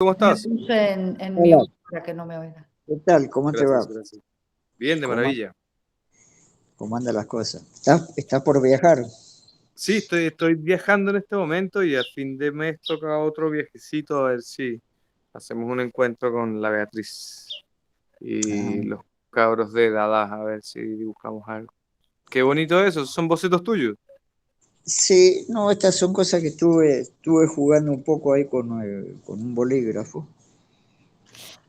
¿Cómo Me estás? puse en Hola, mute para que no me oiga. ¿qué tal? ¿Cómo te va? Gracias, gracias. Bien, de ¿Cómo, maravilla. cómo andan las cosas? ¿Estás por viajar? Sí, estoy viajando en este momento y a fin de mes toca otro viajecito a ver si hacemos un encuentro con la Beatriz Ah, y los cabros de Dada, a ver si dibujamos algo. Qué bonito eso, ¿son bocetos tuyos? sí, no, estas son cosas que estuve jugando un poco ahí con un bolígrafo.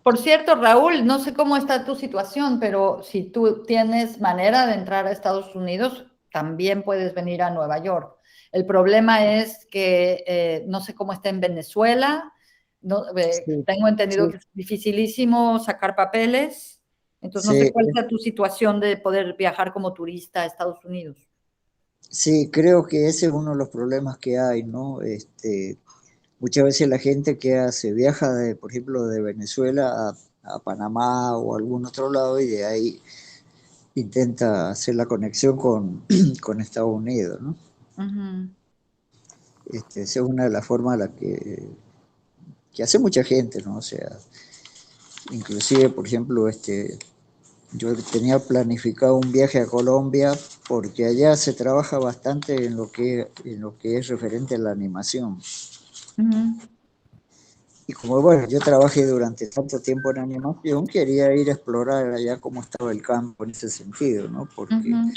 Por cierto, Raúl, no sé cómo está tu situación, pero si tú tienes manera de entrar a Estados Unidos, también puedes venir a Nueva York. El problema es que no sé cómo está en Venezuela. No, Sí, tengo entendido sí, que es dificilísimo sacar papeles. Entonces, no sé sí, cuál sea tu situación de poder viajar como turista a Estados Unidos. sí, creo que ese es uno de los problemas que hay, ¿no? Muchas veces la gente que hace, viaja por ejemplo, de Venezuela a Panamá o a algún otro lado y de ahí intenta hacer la conexión con Estados Unidos, ¿no? Ujú. Esa es una de las formas a las que hace mucha gente, ¿no? O sea, inclusive, por ejemplo, yo tenía planificado un viaje a Colombia porque allá se trabaja bastante en lo que es referente a la animación. Ujú. Y como, bueno, yo trabajé durante tanto tiempo en animación, quería ir a explorar allá cómo estaba el campo en ese sentido, ¿no? Porque Ujú.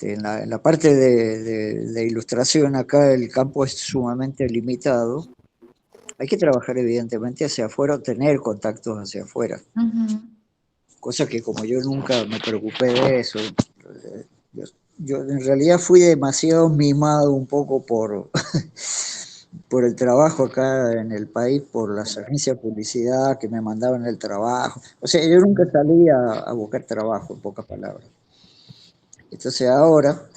en la parte de ilustración acá el campo es sumamente limitado. Hay que trabajar evidentemente hacia afuera o tener contactos hacia afuera, Ujú. cosa que como yo nunca me preocupé de eso, yo, yo en realidad fui demasiado mimado un poco por el trabajo acá en el país, por las agencias de publicidad que me mandaban el trabajo. O sea, yo nunca salí a buscar trabajo, en pocas palabras. Entonces ahora,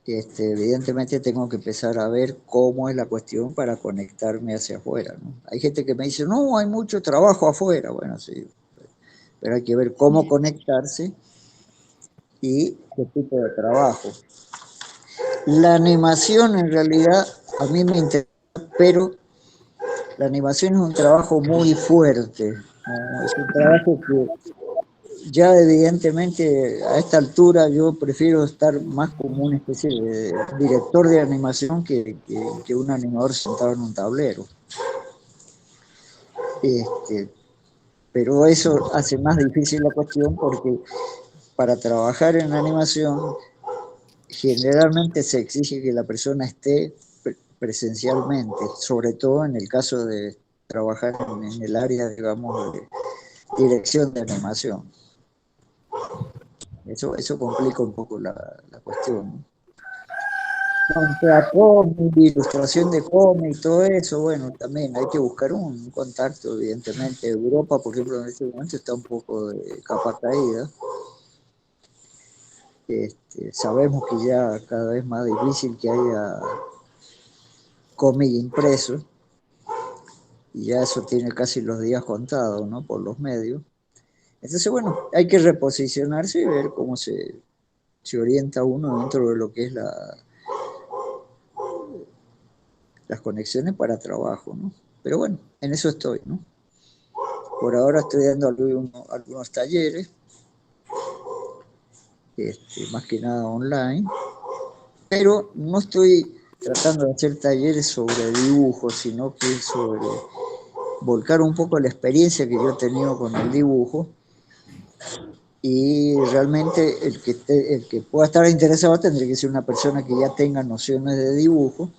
evidentemente tengo que empezar a ver cómo es la cuestión para conectarme hacia afuera, ¿no? Hay gente que me dice, no, hay mucho trabajo afuera. Bueno, sí, pero hay que ver cómo conectarse y qué tipo de trabajo. La animación en realidad a mí me interesa, pero la animación es un trabajo muy fuerte, ¿no? Es un trabajo que ya evidentemente a esta altura yo prefiero estar más como una especie de director de animación que un animador sentado en un tablero. Este, pero eso hace más difícil la cuestión porque para trabajar en animación generalmente se exige que la persona esté presencialmente, sobre todo en el caso de trabajar en el área, digamos, de dirección de animación. Eso complica un poco la cuestión, ¿no? Cuanto a cómic, ilustración de cómic, todo eso, bueno, también hay que buscar un contacto, evidentemente. Europa, por ejemplo, en este momento está un poco de capa caída. Sabemos que ya cada vez más difícil que haya cómic impreso, y ya eso tiene casi los días contados, ¿no? Por los medios. Entonces, bueno, hay que reposicionarse y ver cómo se orienta uno dentro de lo que es las conexiones para trabajo, ¿no? Pero bueno, en eso estoy, ¿no? Por ahora estoy dando algunos talleres, más que nada online, pero no estoy tratando de hacer talleres sobre dibujo, sino que sobre volcar un poco la experiencia que yo he tenido con el dibujo y realmente el que pueda estar interesado tendría que ser una persona que ya tenga nociones de dibujo,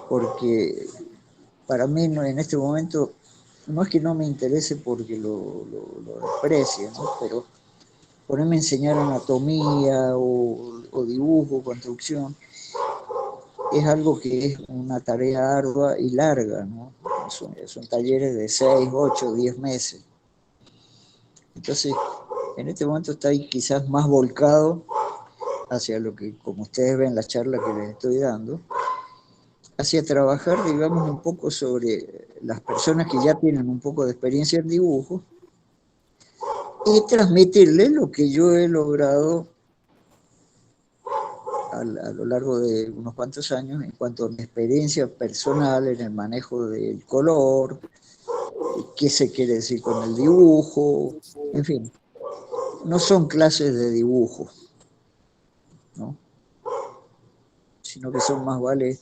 porque para mí en este momento no es que no me interese porque lo desprecie, ¿no? Pero ponerme a enseñar anatomía o dibujo, construcción, es algo que es una tarea ardua y larga, ¿no? Son talleres de 6, 8, 10 meses. Entonces, en este momento está ahí quizás más volcado hacia lo que, como ustedes ven la charla que les estoy dando, hacia trabajar, digamos, un poco sobre las personas que ya tienen un poco de experiencia en dibujo y transmitirles lo que yo he logrado a lo largo de unos cuantos años en cuanto a mi experiencia personal en el manejo del color, qué se quiere decir con el dibujo, en fin, no son clases de dibujo, ¿no? Sino que son más vale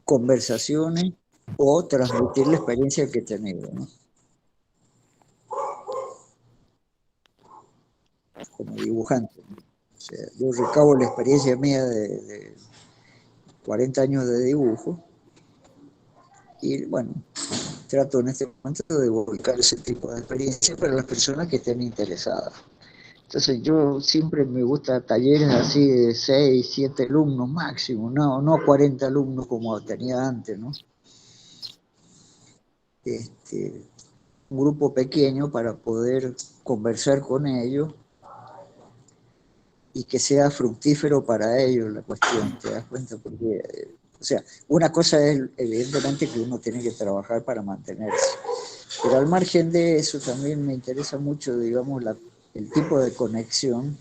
conversaciones o transmitir la experiencia que he tenido, ¿no? Como dibujante, ¿no? O sea, yo recabo la experiencia mía de 40 años de dibujo y bueno, trato en este momento de volcar ese tipo de experiencia para las personas que estén interesadas. Entonces yo siempre me gusta talleres así de 6, 7 alumnos máximo, no 40 alumnos como tenía antes, ¿no? Un grupo pequeño para poder conversar con ellos y que sea fructífero para ellos la cuestión, ¿te das cuenta? Porque, o sea, una cosa es evidentemente que uno tiene que trabajar para mantenerse, pero al margen de eso también me interesa mucho, digamos, el tipo de conexión,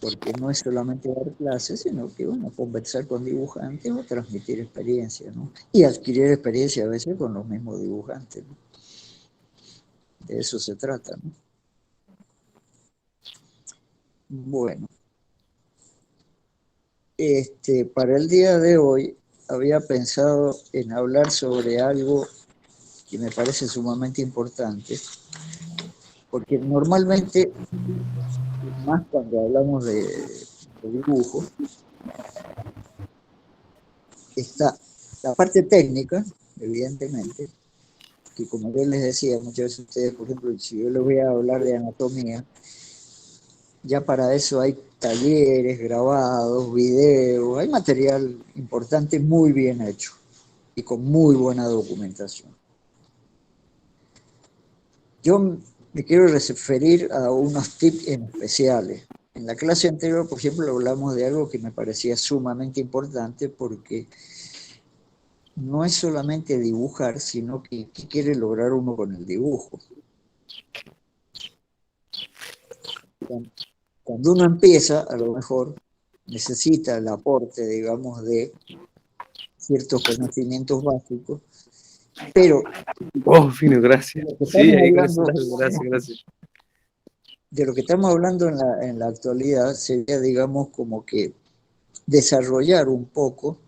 porque no es solamente dar clases, sino que, bueno, conversar con dibujantes o transmitir experiencia, ¿no? Y adquirir experiencia a veces con los mismos dibujantes, ¿no? De eso se trata, ¿no? Bueno, para el día de hoy había pensado en hablar sobre algo que me parece sumamente importante, porque normalmente, más cuando hablamos de dibujo, está la parte técnica, evidentemente, que como yo les decía, muchas veces ustedes, por ejemplo, si yo les voy a hablar de anatomía, ya para eso hay talleres, grabados, videos, hay material importante muy bien hecho y con muy buena documentación. Yo me quiero referir a unos tips en especiales. En la clase anterior, por ejemplo, hablamos de algo que me parecía sumamente importante porque no es solamente dibujar, sino que qué quiere lograr uno con el dibujo. Cuando uno empieza, a lo mejor necesita el aporte, digamos, de ciertos conocimientos básicos, pero Oh, fino, gracias. de lo que Sí, estamos ahí con eso, hablando, gracias, gracias. de lo que estamos hablando en la actualidad sería, digamos, como que desarrollar un poco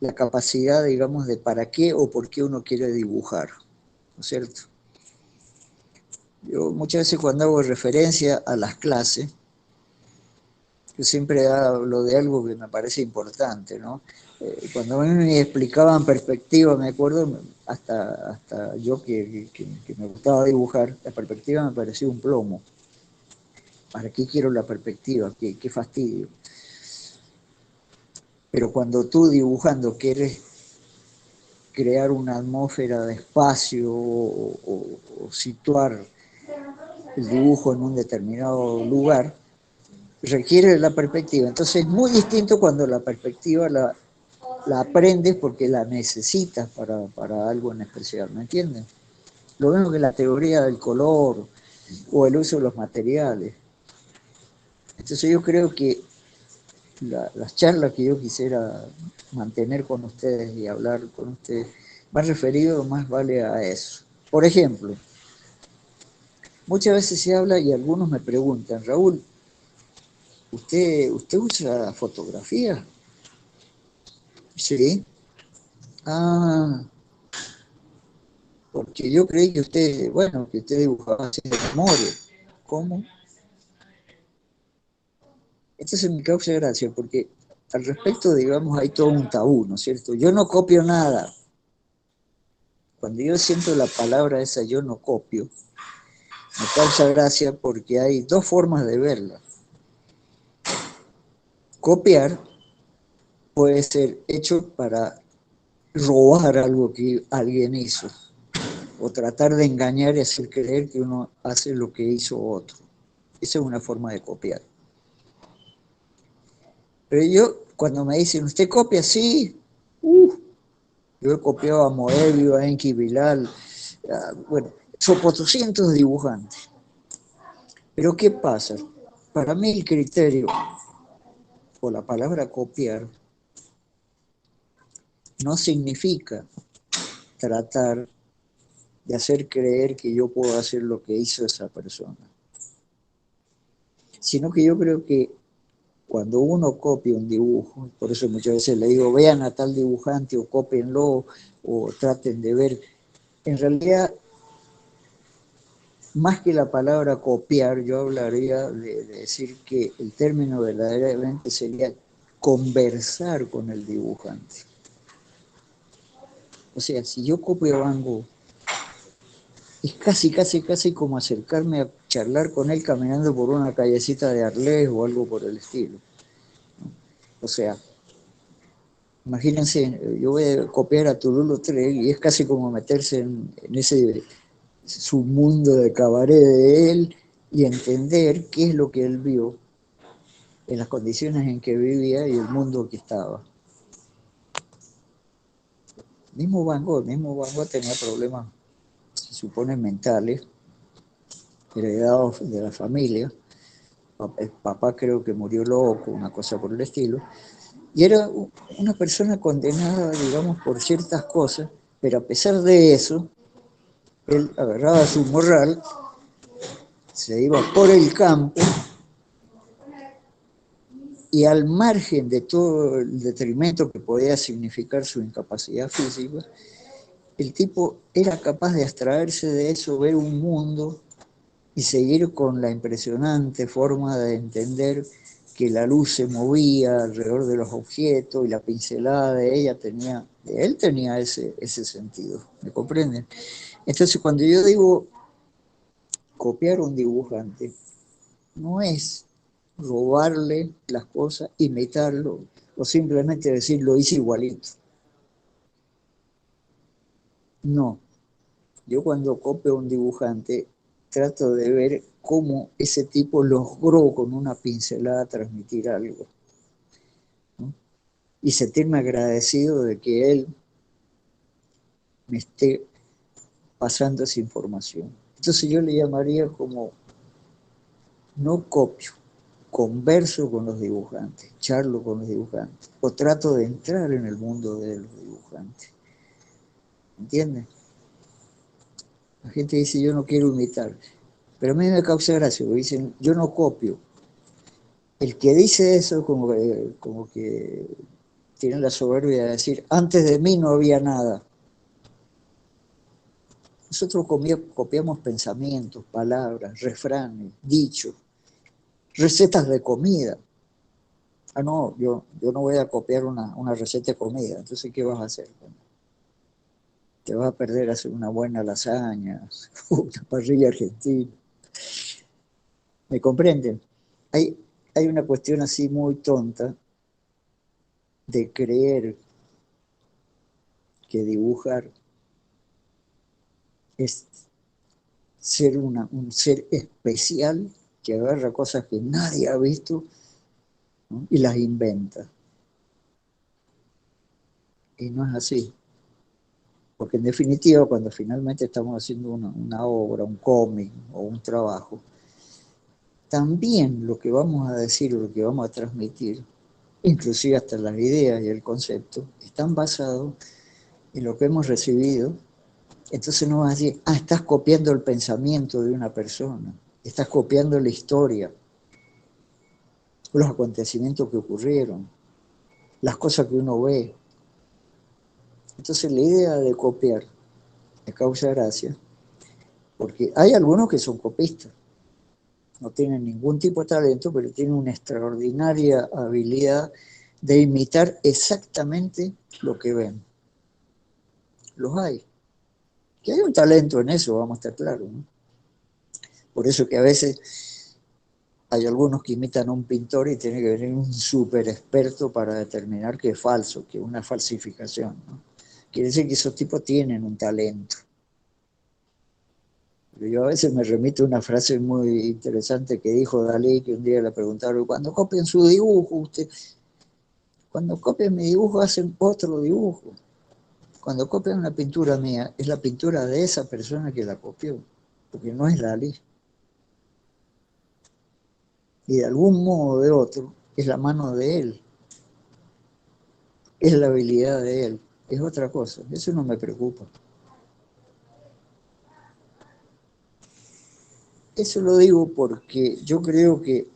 la capacidad, digamos, de para qué o por qué uno quiere dibujar, ¿no es cierto? Yo muchas veces cuando hago referencia a las clases, yo siempre hablo de algo que me parece importante, ¿no? Cuando a mí me explicaban perspectiva, me acuerdo, hasta yo que me gustaba dibujar, la perspectiva me parecía un plomo. ¿Para qué quiero la perspectiva? Qué fastidio. Pero cuando tú dibujando quieres crear una atmósfera de espacio o situar el dibujo en un determinado lugar, requiere la perspectiva. Entonces es muy distinto cuando la perspectiva la aprendes porque la necesitas para algo en especial, ¿me entienden? Lo mismo que la teoría del color o el uso de los materiales. Entonces yo creo que las charlas que yo quisiera mantener con ustedes y hablar con ustedes, más referido más vale a eso. Por ejemplo, muchas veces se habla y algunos me preguntan, Raúl, ¿usted usa fotografía? Sí. Ah, porque yo creí que usted, bueno, que usted dibujaba así de memoria. ¿Cómo? Esto se me causa gracia porque al respecto, digamos, hay todo un tabú, ¿no es cierto? Yo no copio nada. Cuando yo siento la palabra esa, yo no copio, me causa gracia porque hay dos formas de verla. Copiar puede ser hecho para robar algo que alguien hizo o tratar de engañar y hacer creer que uno hace lo que hizo otro. Esa es una forma de copiar. Pero yo, cuando me dicen, ¿usted copia? Sí. Yo he copiado a Moebius, a Enki Bilal, bueno, son 400 dibujantes. Pero ¿qué pasa? Para mí el criterio o la palabra copiar no significa tratar de hacer creer que yo puedo hacer lo que hizo esa persona, sino que yo creo que cuando uno copia un dibujo, por eso muchas veces le digo, vean a tal dibujante o cópienlo o traten de ver, en realidad, más que la palabra copiar, yo hablaría de decir que el término verdaderamente sería conversar con el dibujante. O sea, si yo copio a Van Gogh, es casi como acercarme a charlar con él caminando por una callecita de Arles o algo por el estilo. O sea, imagínense, yo voy a copiar a Toulouse-Lautrec y es casi como meterse en ese submundo de cabaret de él y entender qué es lo que él vio en las condiciones en que vivía y el mundo que estaba. Mismo Van Gogh tenía problemas, se supone, mentales, heredados de la familia. El papá creo que murió loco, una cosa por el estilo. Y era una persona condenada, digamos, por ciertas cosas, pero a pesar de eso, él agarraba su morral, se iba por el campo y al margen de todo el detrimento que podía significar su incapacidad física, el tipo era capaz de abstraerse de eso, ver un mundo y seguir con la impresionante forma de entender que la luz se movía alrededor de los objetos y la pincelada de él tenía ese sentido, ¿me comprenden? Entonces cuando yo digo copiar un dibujante, no es robarle las cosas, imitarlo, o simplemente decir lo hice igualito. No, yo cuando copio a un dibujante trato de ver cómo ese tipo logró con una pincelada transmitir algo, ¿no? Y sentirme agradecido de que él me esté pasando esa información. Entonces yo le llamaría como, no copio, converso con los dibujantes, charlo con los dibujantes, o trato de entrar en el mundo de los dibujantes. ¿Entiendes? La gente dice, yo no quiero imitar, pero a mí me causa gracia, porque dicen, yo no copio. El que dice eso como que tiene la soberbia de decir, antes de mí no había nada. Nosotros copiamos pensamientos, palabras, refranes, dichos, recetas de comida. Ah, no, yo no voy a copiar una receta de comida, entonces ¿qué vas a hacer? Bueno, te vas a perder hacer una buena lasaña, una parrilla argentina. ¿Me comprenden? Hay una cuestión así muy tonta de creer que dibujar es ser un ser especial que agarra cosas que nadie ha visto, ¿no? Y las inventa. Y no es así. Porque en definitiva, cuando finalmente estamos haciendo una obra, un cómic o un trabajo, también lo que vamos a decir o lo que vamos a transmitir, inclusive hasta las ideas y el concepto, están basados en lo que hemos recibido. Entonces no vas a decir, estás copiando el pensamiento de una persona, estás copiando la historia, los acontecimientos que ocurrieron, las cosas que uno ve. Entonces la idea de copiar me causa gracia, porque hay algunos que son copistas, no tienen ningún tipo de talento, pero tienen una extraordinaria habilidad de imitar exactamente lo que ven. Los hay. Que hay un talento en eso, vamos a estar claros, ¿no? Por eso que a veces hay algunos que imitan a un pintor y tiene que venir un súper experto para determinar que es falso, que es una falsificación, ¿no? Quiere decir que esos tipos tienen un talento. Pero yo a veces me remito a una frase muy interesante que dijo Dalí, que un día le preguntaron, cuando copian su dibujo, cuando copian mi dibujo hacen otro dibujo. Cuando copian una pintura mía, es la pintura de esa persona que la copió, porque no es Dalí. y de algún modo o de otro es la mano de él, es la habilidad de él, es otra cosa, eso no me preocupa. Eso lo digo porque yo creo que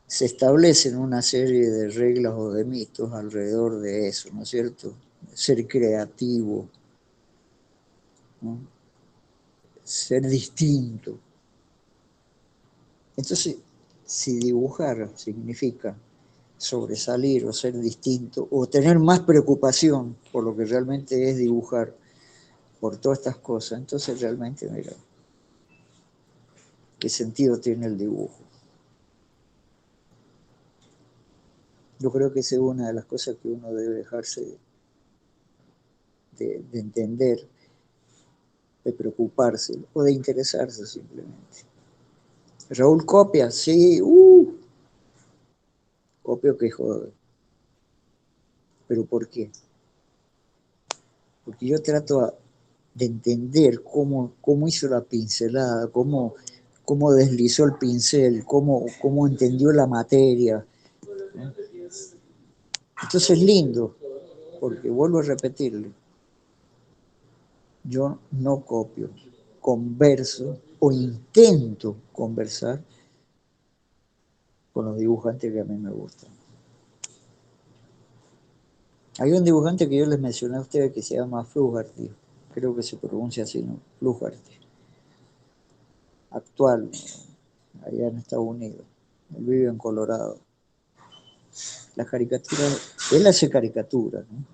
se establecen una serie de reglas o de mitos alrededor de eso, ¿no es cierto? Ser creativo, ¿no? Ser distinto. Entonces, si dibujar significa sobresalir o ser distinto o tener más preocupación por lo que realmente es dibujar, por todas estas cosas, entonces realmente, mira, ¿qué sentido tiene el dibujo? Yo creo que esa es una de las cosas que uno debe dejarse de entender, de preocuparse o de interesarse simplemente. Raúl copia, sí, copio que jode. ¿Pero por qué? Porque yo trato de entender cómo hizo la pincelada, cómo deslizó el pincel, cómo entendió la materia, ¿no? Entonces es lindo, porque vuelvo a repetirle, yo no copio, converso o intento conversar con los dibujantes que a mí me gustan. Hay un dibujante que yo les mencioné a ustedes que se llama Fluharty, creo que se pronuncia así, ¿no? Fluharty, actual, allá en Estados Unidos. Él vive en Colorado. Las caricaturas, él hace caricaturas, ¿no?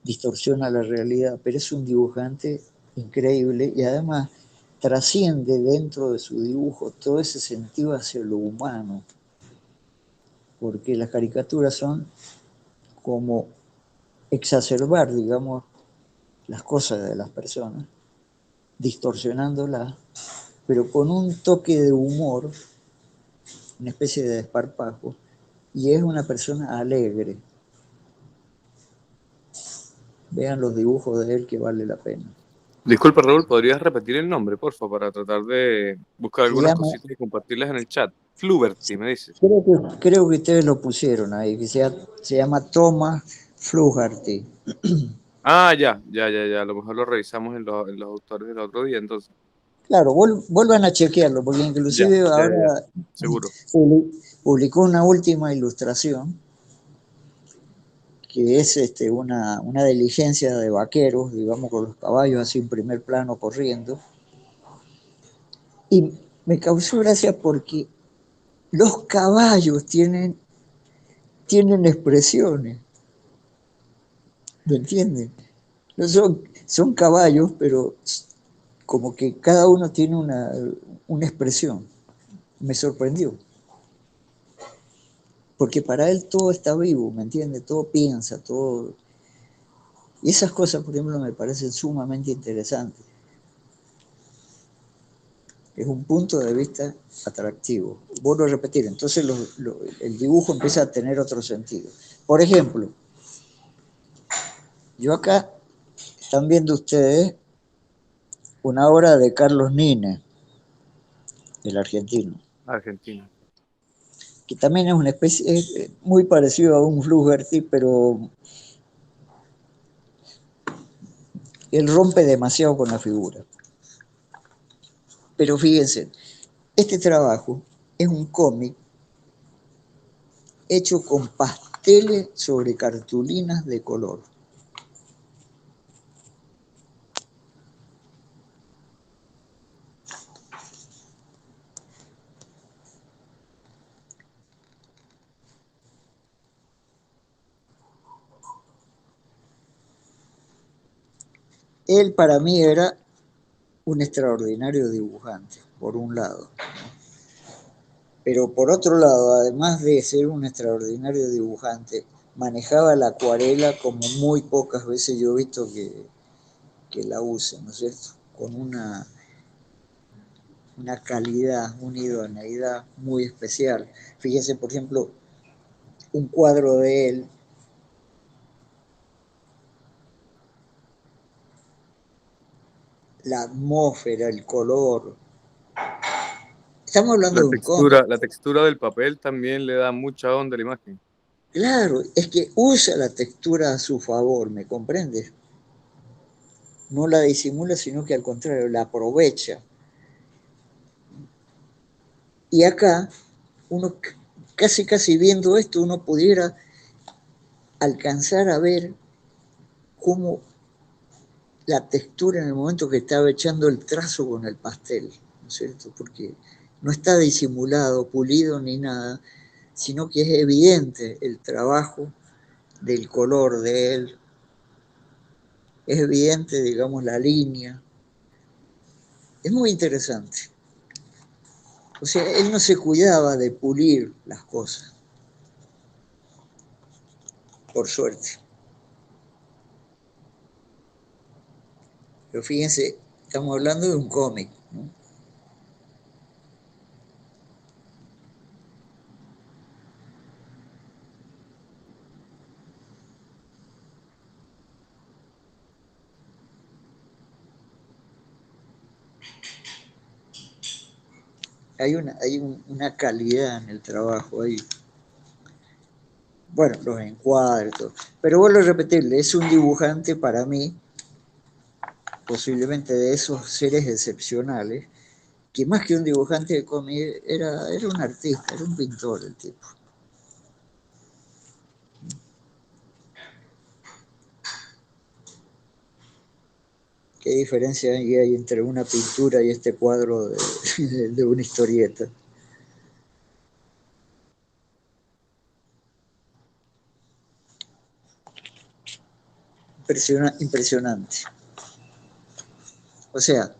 Distorsiona la realidad, pero es un dibujante increíble y además trasciende dentro de su dibujo todo ese sentido hacia lo humano, porque las caricaturas son como exacerbar, digamos, las cosas de las personas, distorsionándolas, pero con un toque de humor, una especie de desparpajo, y es una persona alegre. Vean los dibujos de él que vale la pena. Disculpa, Raúl, ¿podrías repetir el nombre, porfa, para tratar de buscar Se algunas llama, cositas y compartirlas en el chat? Fluberty, me dices. creo que ustedes lo pusieron ahí, que se llama Thomas Fluharty. Ah, ya. A lo mejor lo revisamos en los autores del otro día, entonces. Claro, vuelvan a chequearlo, porque inclusive Ya. ahora Seguro. publicó una última ilustración, que es una diligencia de vaqueros, digamos, con los caballos así en primer plano corriendo. Y me causó gracia porque los caballos tienen expresiones, ¿me entienden? No son caballos, pero como que cada uno tiene una expresión. Me sorprendió. Porque para él todo está vivo, ¿me entiende? Todo piensa, todo. Y esas cosas, por ejemplo, me parecen sumamente interesantes. Es un punto de vista atractivo. Vuelvo a repetir, entonces el dibujo empieza a tener otro sentido. Por ejemplo, yo acá, están viendo ustedes una obra de Carlos Nine, el argentino, Argentina. que también es una especie, es muy parecido a un Flugerty, pero él rompe demasiado con la figura. Pero fíjense, este trabajo es un cómic hecho con pasteles sobre cartulinas de color. Él para mí era un extraordinario dibujante, por un lado. Pero por otro lado, además de ser un extraordinario dibujante, manejaba la acuarela como muy pocas veces yo he visto que la usen, ¿no es cierto? Con una calidad, una idoneidad muy especial. Fíjense, por ejemplo, un cuadro de él, la atmósfera, el color, estamos hablando de un cómic. La textura del papel también le da mucha onda a la imagen. Claro, es que usa la textura a su favor, ¿me comprendes? No la disimula, sino que al contrario, la aprovecha. Y acá, uno casi viendo esto, uno pudiera alcanzar a ver cómo la textura en el momento que estaba echando el trazo con el pastel, ¿no es cierto? Porque no está disimulado, pulido ni nada, sino que es evidente el trabajo del color de él, es evidente, digamos, la línea. Es muy interesante. O sea, él no se cuidaba de pulir las cosas, por suerte. Pero fíjense, estamos hablando de un cómic, ¿no? Hay una calidad en el trabajo ahí. Bueno, los encuadres, todo. Pero vuelvo a repetirle, es un dibujante para mí, posiblemente de esos seres excepcionales, que más que un dibujante de cómic era un artista, era un pintor el tipo. ¿Qué diferencia hay entre una pintura y este cuadro de una historieta? Impresionante. O sea,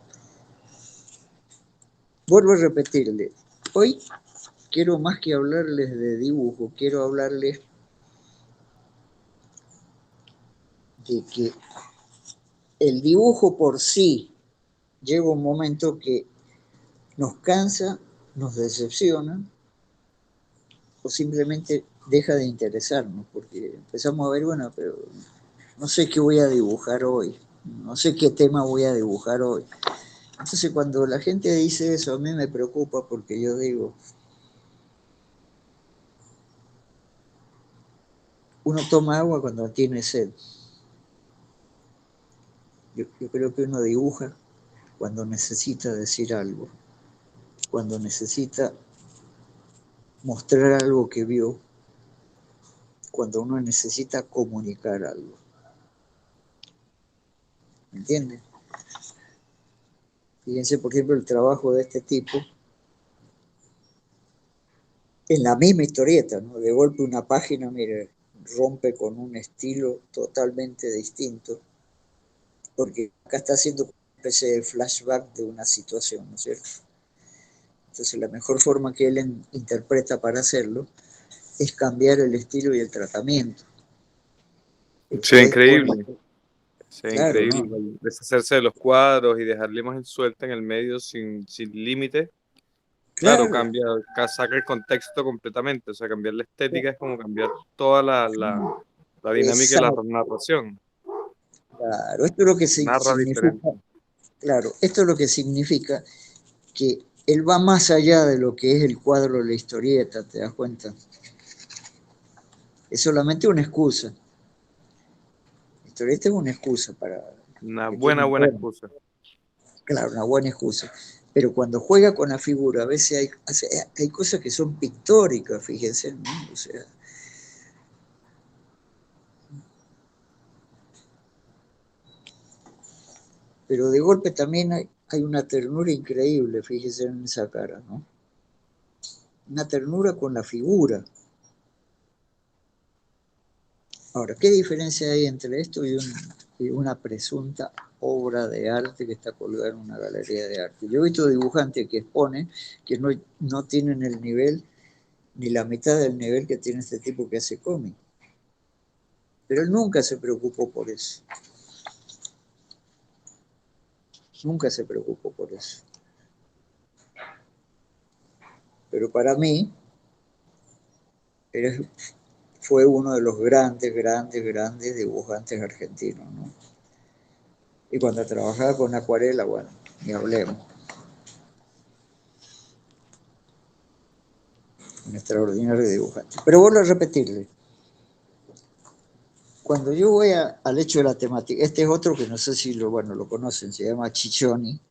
vuelvo a repetirle, hoy quiero más que hablarles de dibujo, quiero hablarles de que el dibujo por sí llega un momento que nos cansa, nos decepciona o simplemente deja de interesarnos, porque empezamos a ver, bueno, pero no sé qué voy a dibujar hoy, no sé qué tema voy a dibujar hoy. Entonces cuando la gente dice eso, a mí me preocupa porque yo digo, uno toma agua cuando tiene sed. Yo creo que uno dibuja cuando necesita decir algo, cuando necesita mostrar algo que vio, cuando uno necesita comunicar algo. ¿Me entiendes? Fíjense, por ejemplo, el trabajo de este tipo en la misma historieta, ¿no? De golpe una página, mire, rompe con un estilo totalmente distinto, porque acá está haciendo una especie de flashback de una situación, ¿no es cierto? Entonces la mejor forma que él interpreta para hacerlo es cambiar el estilo y el tratamiento. Sí, Entonces, increíble. Sí, claro, increíble. ¿no? Deshacerse de los cuadros y dejar la imagen suelta en el medio sin límite. Claro, Claro, cambia, saca el contexto completamente. O sea, cambiar la estética es como cambiar toda la dinámica de la exacto, narración. claro. Esto es lo que Narra significa, diferente. claro, esto es lo que significa que él va más allá de lo que es el cuadro de la historieta, ¿te das cuenta? Es solamente una excusa. La historieta es una excusa para Una que buena, tiene, buena bueno, excusa. claro, una buena excusa. Pero cuando juega con la figura, a veces hay cosas que son pictóricas, fíjense, ¿no? O sea, pero de golpe también hay una ternura increíble, fíjense en esa cara, ¿no? Una ternura con la figura. Ahora, ¿qué diferencia hay entre esto y una presunta obra de arte que está colgada en una galería de arte? Yo he visto dibujantes que exponen que no tienen el nivel, ni la mitad del nivel que tiene este tipo que hace cómic. Pero él nunca se preocupó por eso. Nunca se preocupó por eso. Pero para mí, fue uno de los grandes dibujantes argentinos, ¿no? Y cuando trabajaba con acuarela, bueno, ni hablemos. un extraordinario dibujante. Pero vuelvo a repetirle, cuando yo voy al hecho de la temática, este es otro que no sé si lo conocen, se llama Ciccioni,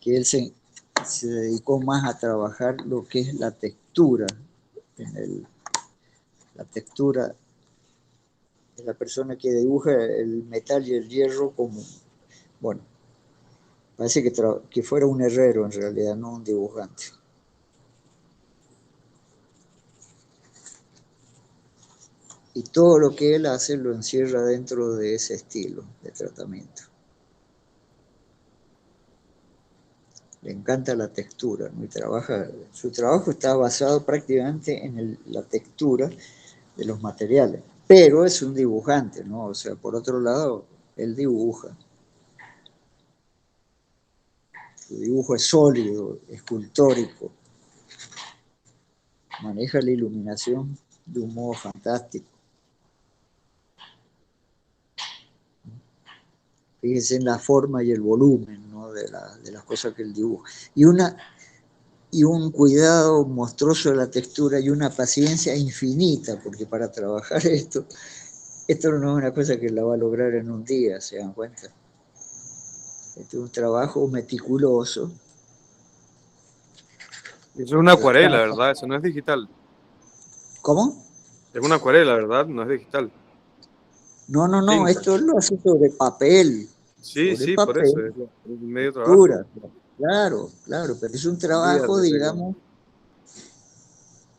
que él se dedicó más a trabajar lo que es la textura, la textura de la persona que dibuja el metal y el hierro como, bueno, parece que fuera un herrero en realidad, no un dibujante. Y todo lo que él hace lo encierra dentro de ese estilo de tratamiento. Le encanta la textura, ¿no? Su trabajo está basado prácticamente en la textura de los materiales, pero es un dibujante, ¿no? O sea, por otro lado, él dibuja. Su dibujo es sólido, escultórico, maneja la iluminación de un modo fantástico. Fíjense en la forma y el volumen, ¿no? de las cosas que él dibuja. Y un cuidado monstruoso de la textura y una paciencia infinita, porque para trabajar esto no es una cosa que la va a lograr en un día, ¿se dan cuenta? Este es un trabajo meticuloso. Eso es una De acuarela, capa. ¿verdad? Eso no es digital. ¿Cómo? Es una acuarela, ¿verdad? No es digital. No, Tinta. esto lo hace sobre papel, Sí, sí, por eso. papel, Es un medio trabajo. textura, claro, pero es un Días trabajo, de pega. digamos,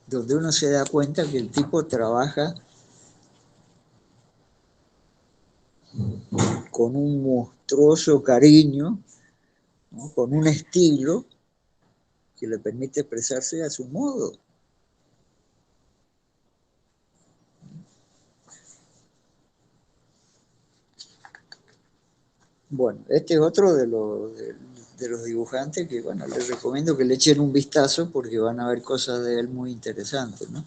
donde uno se da cuenta que el tipo trabaja con un monstruoso cariño, ¿no? Con un estilo que le permite expresarse a su modo. Bueno, este es otro de los dibujantes que, bueno, les recomiendo que le echen un vistazo porque van a ver cosas de él muy interesantes, ¿no?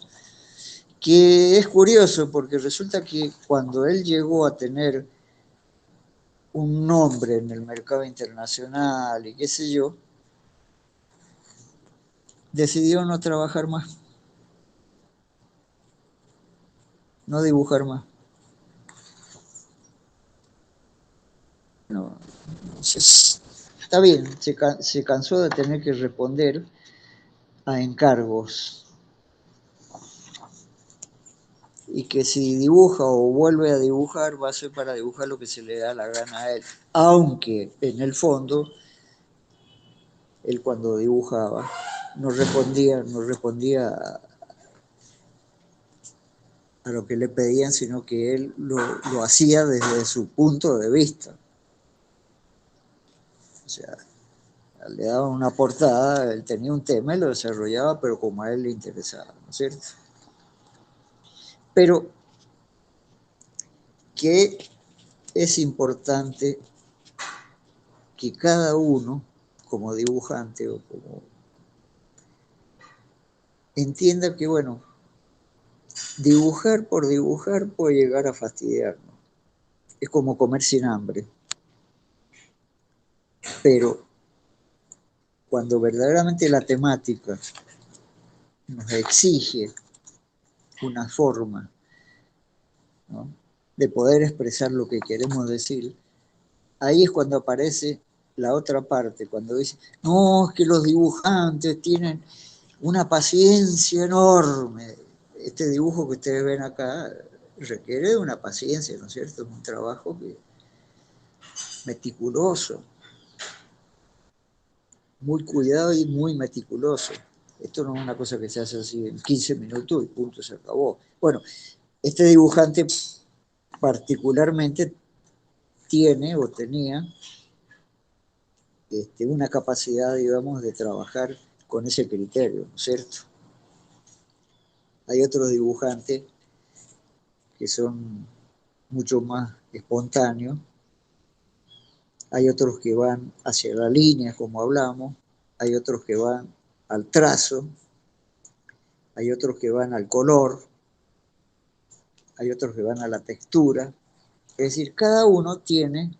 Que es curioso porque resulta que cuando él llegó a tener un nombre en el mercado internacional y qué sé yo, decidió no trabajar más, no dibujar más. No, está bien, se cansó de tener que responder a encargos y que si dibuja o vuelve a dibujar va a ser para dibujar lo que se le da la gana a él, aunque en el fondo él cuando dibujaba no respondía a lo que le pedían, sino que él lo hacía desde su punto de vista. O sea, le daban una portada, él tenía un tema y lo desarrollaba, pero como a él le interesaba, ¿no es cierto? Pero que es importante que cada uno, como dibujante o como entienda que, bueno, dibujar por dibujar puede llegar a fastidiarnos. Es como comer sin hambre. Pero cuando verdaderamente la temática nos exige una forma, ¿no? de poder expresar lo que queremos decir, ahí es cuando aparece la otra parte, cuando dice, no, es que los dibujantes tienen una paciencia enorme. Este dibujo que ustedes ven acá requiere de una paciencia, ¿no es cierto? Es un trabajo meticuloso, muy cuidado y muy meticuloso. Esto no es una cosa que se hace así en 15 minutos y punto, se acabó. Bueno, este dibujante particularmente tiene o tenía una capacidad, digamos, de trabajar con ese criterio, ¿no es cierto? Hay otros dibujantes que son mucho más espontáneos, hay otros que van hacia la línea, como hablamos, hay otros que van al trazo, hay otros que van al color, hay otros que van a la textura, Es decir, cada uno tiene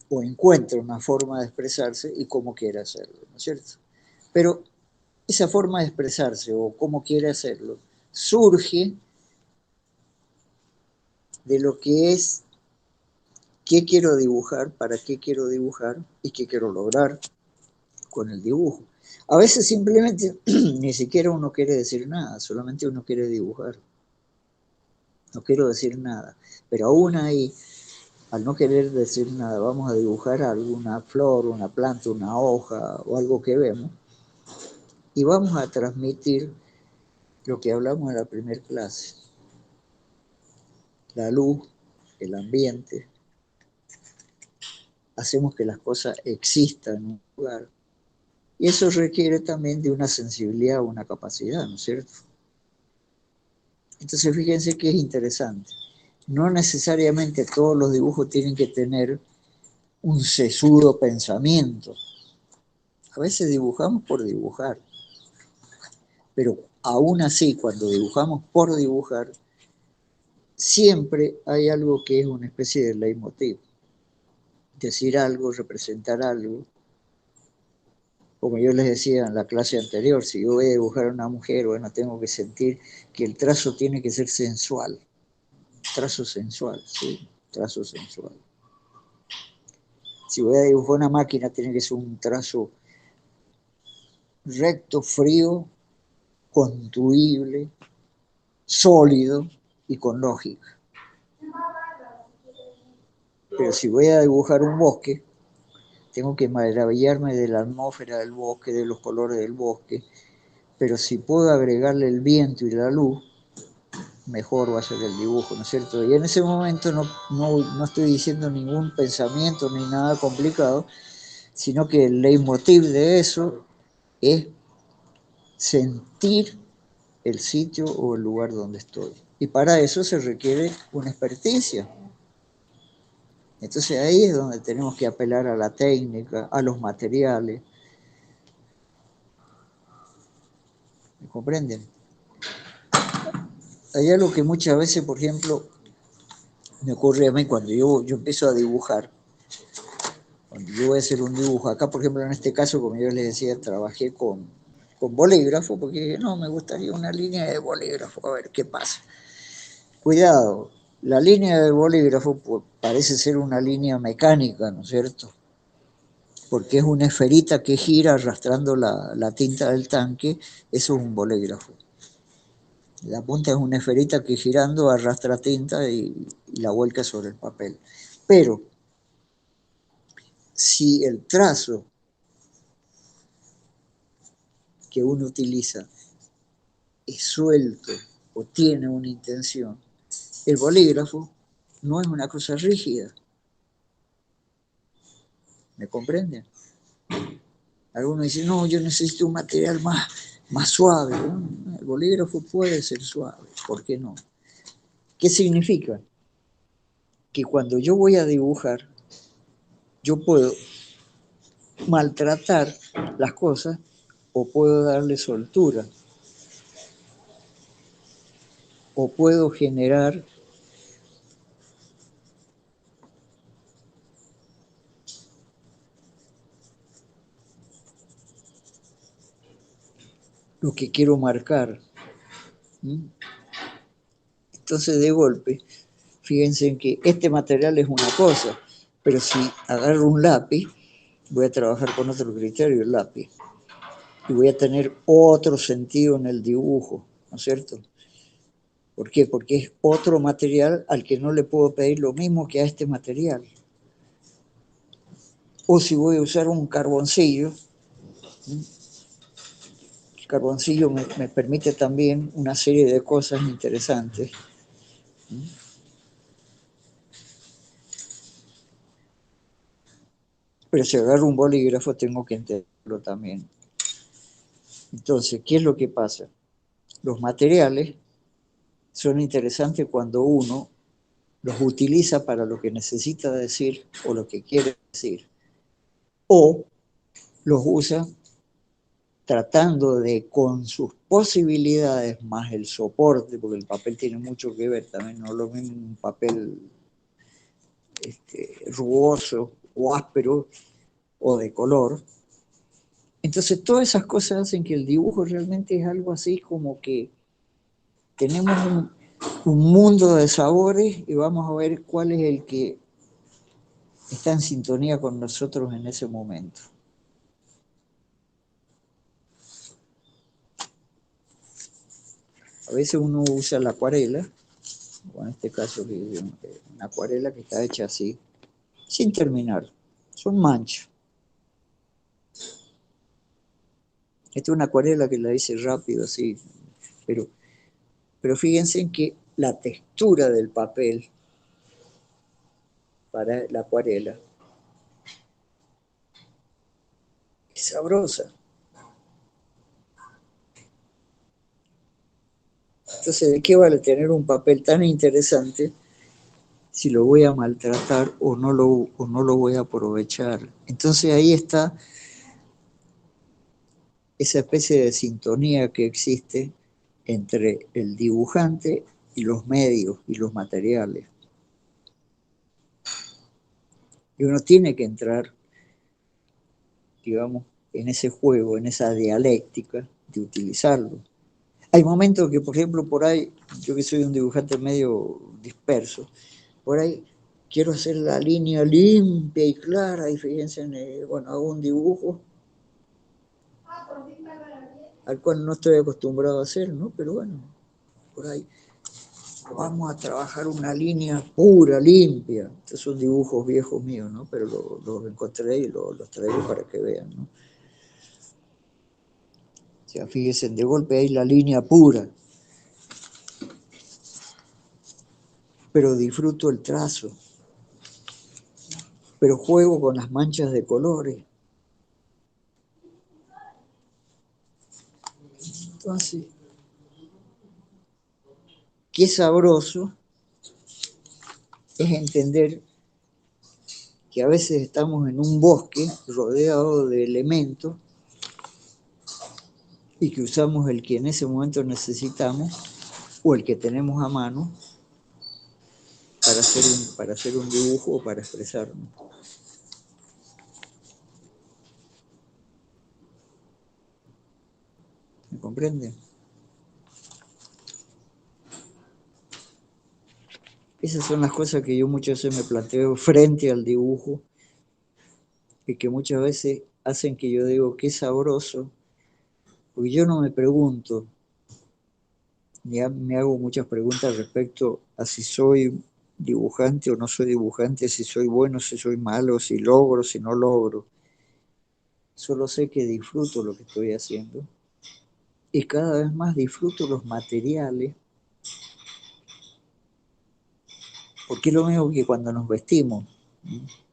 o encuentra una forma de expresarse y cómo quiere hacerlo, ¿no es cierto? Pero esa forma de expresarse o cómo quiere hacerlo surge de lo que es qué quiero dibujar, para qué quiero dibujar y qué quiero lograr con el dibujo. A veces simplemente ni siquiera uno quiere decir nada, solamente uno quiere dibujar. No quiero decir nada, pero aún ahí, al no querer decir nada, vamos a dibujar alguna flor, una planta, una hoja o algo que vemos y vamos a transmitir lo que hablamos en la primera clase, la luz, el ambiente, hacemos que las cosas existan en un lugar. Y eso requiere también de una sensibilidad, una capacidad, ¿no es cierto? Entonces fíjense que es interesante. No necesariamente todos los dibujos tienen que tener un sesudo pensamiento. A veces dibujamos por dibujar, pero aún así, cuando dibujamos por dibujar, siempre hay algo que es una especie de leitmotiv. Decir algo, representar algo. Como yo les decía en la clase anterior, si yo voy a dibujar a una mujer, bueno, tengo que sentir que el trazo tiene que ser sensual. Trazo sensual, ¿sí? Trazo sensual. Si voy a dibujar una máquina, tiene que ser un trazo recto, frío, construible, sólido y con lógica. Pero si voy a dibujar un bosque, tengo que maravillarme de la atmósfera del bosque, de los colores del bosque, pero si puedo agregarle el viento y la luz, mejor va a ser el dibujo, ¿no es cierto? Y en ese momento no estoy diciendo ningún pensamiento ni nada complicado, sino que el leitmotiv de eso es sentir el sitio o el lugar donde estoy. Y para eso se requiere una experticia. Entonces ahí es donde tenemos que apelar a la técnica, a los materiales. ¿Me comprenden? Hay algo que muchas veces, por ejemplo, me ocurre a mí cuando yo empiezo a dibujar. Cuando yo voy a hacer un dibujo, acá por ejemplo en este caso, como yo les decía, trabajé con bolígrafo, porque dije, no, me gustaría una línea de bolígrafo, a ver qué pasa. Cuidado, la línea del bolígrafo pues, parece ser una línea mecánica, ¿no es cierto? Porque es una esferita que gira arrastrando la tinta del tanque, eso es un bolígrafo. La punta es una esferita que girando arrastra tinta y la vuelca sobre el papel. Pero si el trazo que uno utiliza es suelto o tiene una intención, el bolígrafo no es una cosa rígida. ¿Me comprenden? Algunos dicen, no, yo necesito un material más suave. El bolígrafo puede ser suave, ¿por qué no? ¿Qué significa? Que cuando yo voy a dibujar, yo puedo maltratar las cosas o puedo darle soltura o puedo generar lo que quiero marcar. Entonces, de golpe, fíjense en que este material es una cosa, pero si agarro un lápiz, voy a trabajar con otro criterio el lápiz y voy a tener otro sentido en el dibujo, ¿no es cierto? ¿Por qué? Porque es otro material al que no le puedo pedir lo mismo que a este material. O si voy a usar un carboncillo, el carboncillo me permite también una serie de cosas interesantes. Pero si agarro un bolígrafo tengo que entenderlo también. Entonces, ¿qué es lo que pasa? Los materiales son interesantes cuando uno los utiliza para lo que necesita decir o lo que quiere decir, o los usa tratando de, con sus posibilidades, más el soporte, porque el papel tiene mucho que ver también, no es lo mismo un papel rugoso o áspero o de color. Entonces todas esas cosas hacen que el dibujo realmente es algo así como que tenemos un mundo de sabores y vamos a ver cuál es el que está en sintonía con nosotros en ese momento. A veces uno usa la acuarela, o en este caso una acuarela que está hecha así, sin terminar, son manchas. Esta es una acuarela que la hice rápido así, pero fíjense en que la textura del papel para la acuarela es sabrosa. Entonces, ¿de qué vale tener un papel tan interesante si lo voy a maltratar o no lo voy a aprovechar? Entonces ahí está esa especie de sintonía que existe entre el dibujante y los medios y los materiales. Y uno tiene que entrar, digamos, en ese juego, en esa dialéctica de utilizarlo. Hay momentos que, por ejemplo, por ahí, yo que soy un dibujante medio disperso, por ahí quiero hacer la línea limpia y clara, y fíjense, bueno, hago un dibujo al cual no estoy acostumbrado a hacer, ¿no? Pero bueno, por ahí vamos a trabajar una línea pura, limpia. Estos son dibujos viejos míos, ¿no? Pero los encontré y los traigo para que vean, ¿no? O sea, fíjense, de golpe hay la línea pura, pero disfruto el trazo, pero juego con las manchas de colores. Entonces, qué sabroso es entender que a veces estamos en un bosque rodeado de elementos y que usamos el que en ese momento necesitamos o el que tenemos a mano para hacer un dibujo o para expresarnos. ¿Me comprenden? Esas son las cosas que yo muchas veces me planteo frente al dibujo y que muchas veces hacen que yo digo qué sabroso, porque yo no me pregunto, ya me hago muchas preguntas respecto a si soy dibujante o no soy dibujante, si soy bueno, si soy malo, si logro, si no logro. Solo sé que disfruto lo que estoy haciendo y cada vez más disfruto los materiales, porque es lo mismo que cuando nos vestimos.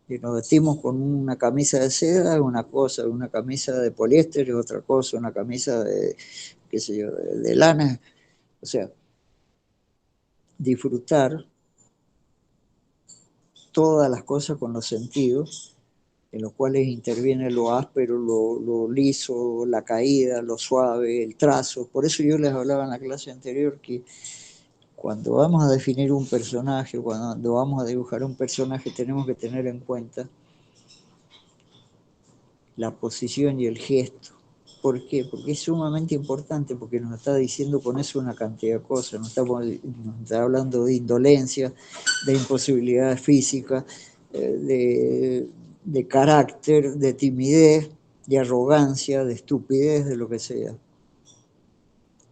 Si nos vestimos con una camisa de seda es una cosa, una camisa de poliéster es otra cosa, una camisa de, qué sé yo, de lana. O sea, disfrutar todas las cosas con los sentidos, en los cuales interviene lo áspero, lo liso, la caída, lo suave, el trazo. Por eso yo les hablaba en la clase anterior que cuando vamos a definir un personaje, cuando vamos a dibujar un personaje, tenemos que tener en cuenta la posición y el gesto. ¿Por qué? Porque es sumamente importante, porque nos está diciendo con eso una cantidad de cosas, nos está hablando de indolencia, de imposibilidades físicas, de carácter, de timidez, de arrogancia, de estupidez, de lo que sea.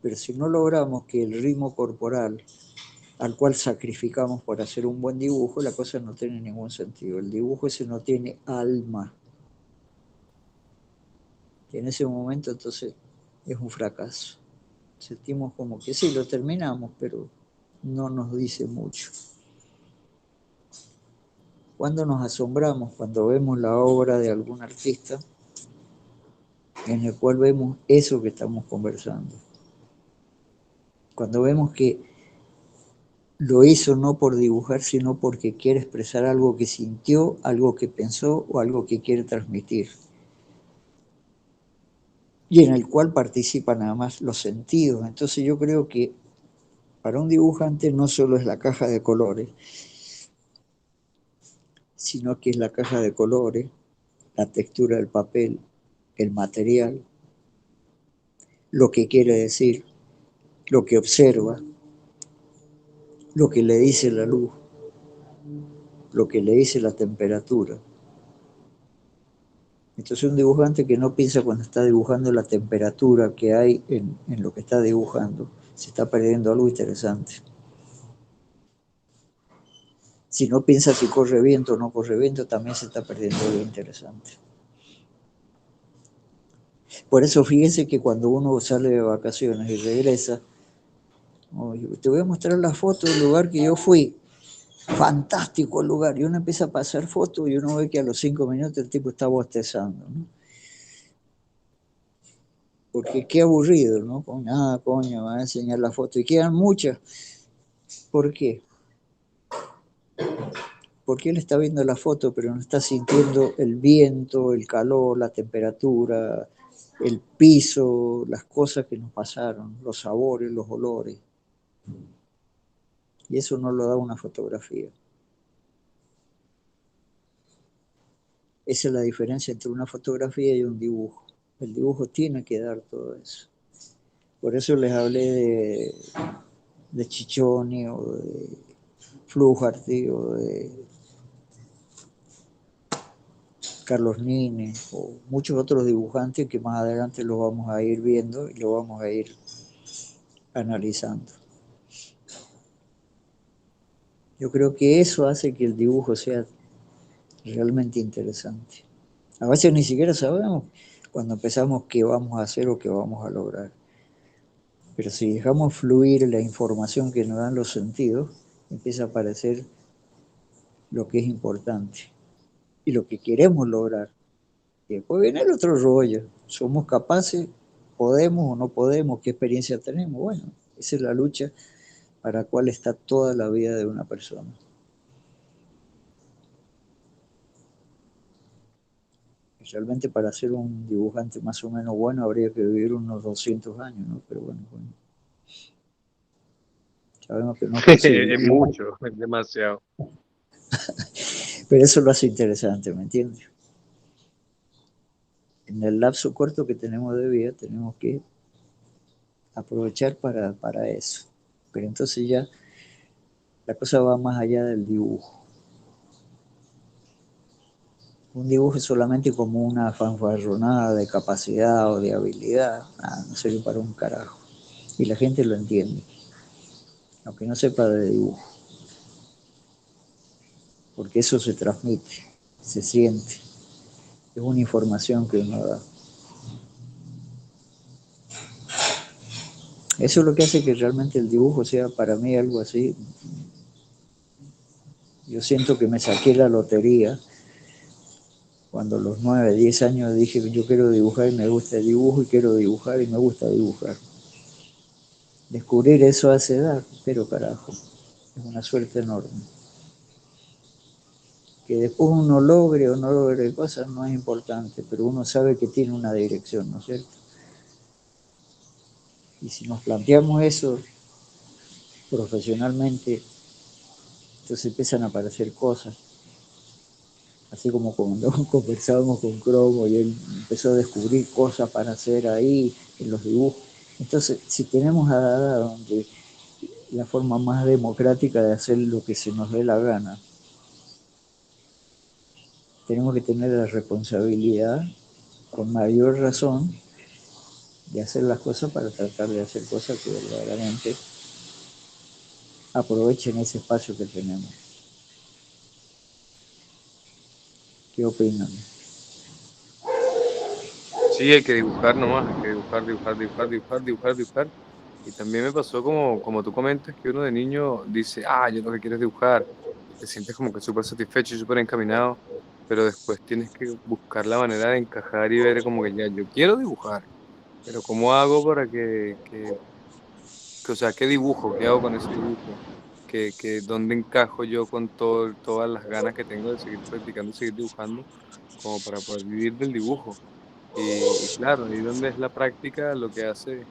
Pero si no logramos que el ritmo corporal al cual sacrificamos por hacer un buen dibujo, la cosa no tiene ningún sentido. El dibujo ese no tiene alma. Y en ese momento entonces es un fracaso. Sentimos como que sí, lo terminamos, pero no nos dice mucho. Cuando nos asombramos, cuando vemos la obra de algún artista, en el cual vemos eso que estamos conversando. Cuando vemos que lo hizo no por dibujar, sino porque quiere expresar algo que sintió, algo que pensó o algo que quiere transmitir. y en el cual participan además los sentidos. Entonces yo creo que para un dibujante no solo es la caja de colores, sino que es la caja de colores, la textura del papel, el material, lo que quiere decir, lo que observa, lo que le dice la luz, lo que le dice la temperatura. Entonces un dibujante que no piensa cuando está dibujando la temperatura que hay en lo que está dibujando, se está perdiendo algo interesante. Si no piensa si corre viento o no corre viento, también se está perdiendo algo interesante. Por eso fíjense que cuando uno sale de vacaciones y regresa, te voy a mostrar la foto del lugar que yo fui. Fantástico el lugar. Y uno empieza a pasar fotos y uno ve que a los 5 minutos el tipo está bostezando, ¿no? Porque qué aburrido, ¿no? Coño, me va a enseñar la foto. Y quedan muchas. ¿Por qué? Porque él está viendo la foto, pero no está sintiendo el viento, el calor, la temperatura, el piso, las cosas que nos pasaron, los sabores, los olores. Y eso no lo da una fotografía. Esa es la diferencia entre una fotografía y un dibujo. El dibujo tiene que dar todo eso. Por eso les hablé de Chichoni o de Fluharty o de Carlos Nine o muchos otros dibujantes que más adelante los vamos a ir viendo y los vamos a ir analizando. Yo creo que eso hace que el dibujo sea realmente interesante. A veces ni siquiera sabemos cuando empezamos qué vamos a hacer o qué vamos a lograr. Pero si dejamos fluir la información que nos dan los sentidos, empieza a aparecer lo que es importante y lo que queremos lograr. Y después viene el otro rollo. ¿Somos capaces? ¿Podemos o no podemos? ¿Qué experiencia tenemos? Bueno, esa es la lucha para la cual está toda la vida de una persona. Realmente para ser un dibujante más o menos bueno habría que vivir unos 200 años, ¿no? Pero bueno. Sabemos que no es posible. Es mucho, es demasiado. Pero eso lo hace interesante, ¿me entiendes? En el lapso corto que tenemos de vida tenemos que aprovechar para eso. Pero entonces ya la cosa va más allá del dibujo. Un dibujo es solamente como una fanfarronada de capacidad o de habilidad. No sirve para un carajo. Y la gente lo entiende, aunque no sepa de dibujo. Porque eso se transmite, se siente. Es una información que uno da. Eso es lo que hace que realmente el dibujo sea para mí algo así. Yo siento que me saqué la lotería cuando a los 9, 10 años dije que yo quiero dibujar y me gusta el dibujo y quiero dibujar y me gusta dibujar. Descubrir eso a esa edad, pero carajo, es una suerte enorme. Que después uno logre o no logre cosas no es importante, pero uno sabe que tiene una dirección, ¿no es cierto? Y si nos planteamos eso profesionalmente, entonces empiezan a aparecer cosas. Así como cuando conversábamos con Cromo y él empezó a descubrir cosas para hacer ahí en los dibujos. Entonces, si tenemos a Dada donde la forma más democrática de hacer lo que se nos dé la gana, tenemos que tener la responsabilidad, con mayor razón, de hacer las cosas para tratar de hacer cosas que verdaderamente aprovechen ese espacio que tenemos. ¿Qué opinan? Sí, hay que dibujar nomás, hay que dibujar, dibujar, dibujar, dibujar, dibujar, dibujar. Y también me pasó como tú comentas que uno de niño dice, yo lo que quiero es dibujar. Y te sientes como que súper satisfecho y súper encaminado, pero después tienes que buscar la manera de encajar y ver como que ya, yo quiero dibujar, pero ¿cómo hago para o sea, qué dibujo, qué hago con ese dibujo? ¿Dónde encajo yo con todas las ganas que tengo de seguir practicando y seguir dibujando como para poder vivir del dibujo? Y claro, ahí donde es la práctica lo que hace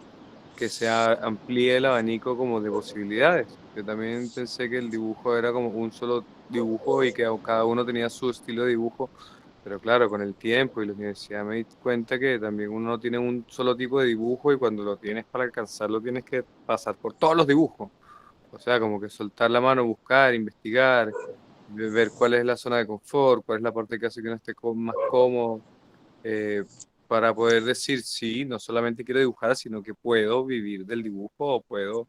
que se amplíe el abanico como de posibilidades. Yo también pensé que el dibujo era como un solo dibujo y que cada uno tenía su estilo de dibujo, pero claro, con el tiempo y la universidad me di cuenta que también uno no tiene un solo tipo de dibujo y cuando lo tienes para alcanzarlo tienes que pasar por todos los dibujos. O sea, como que soltar la mano, buscar, investigar, ver cuál es la zona de confort, cuál es la parte que hace que uno esté más cómodo, eh, para poder decir, sí, no solamente quiero dibujar, sino que puedo vivir del dibujo o puedo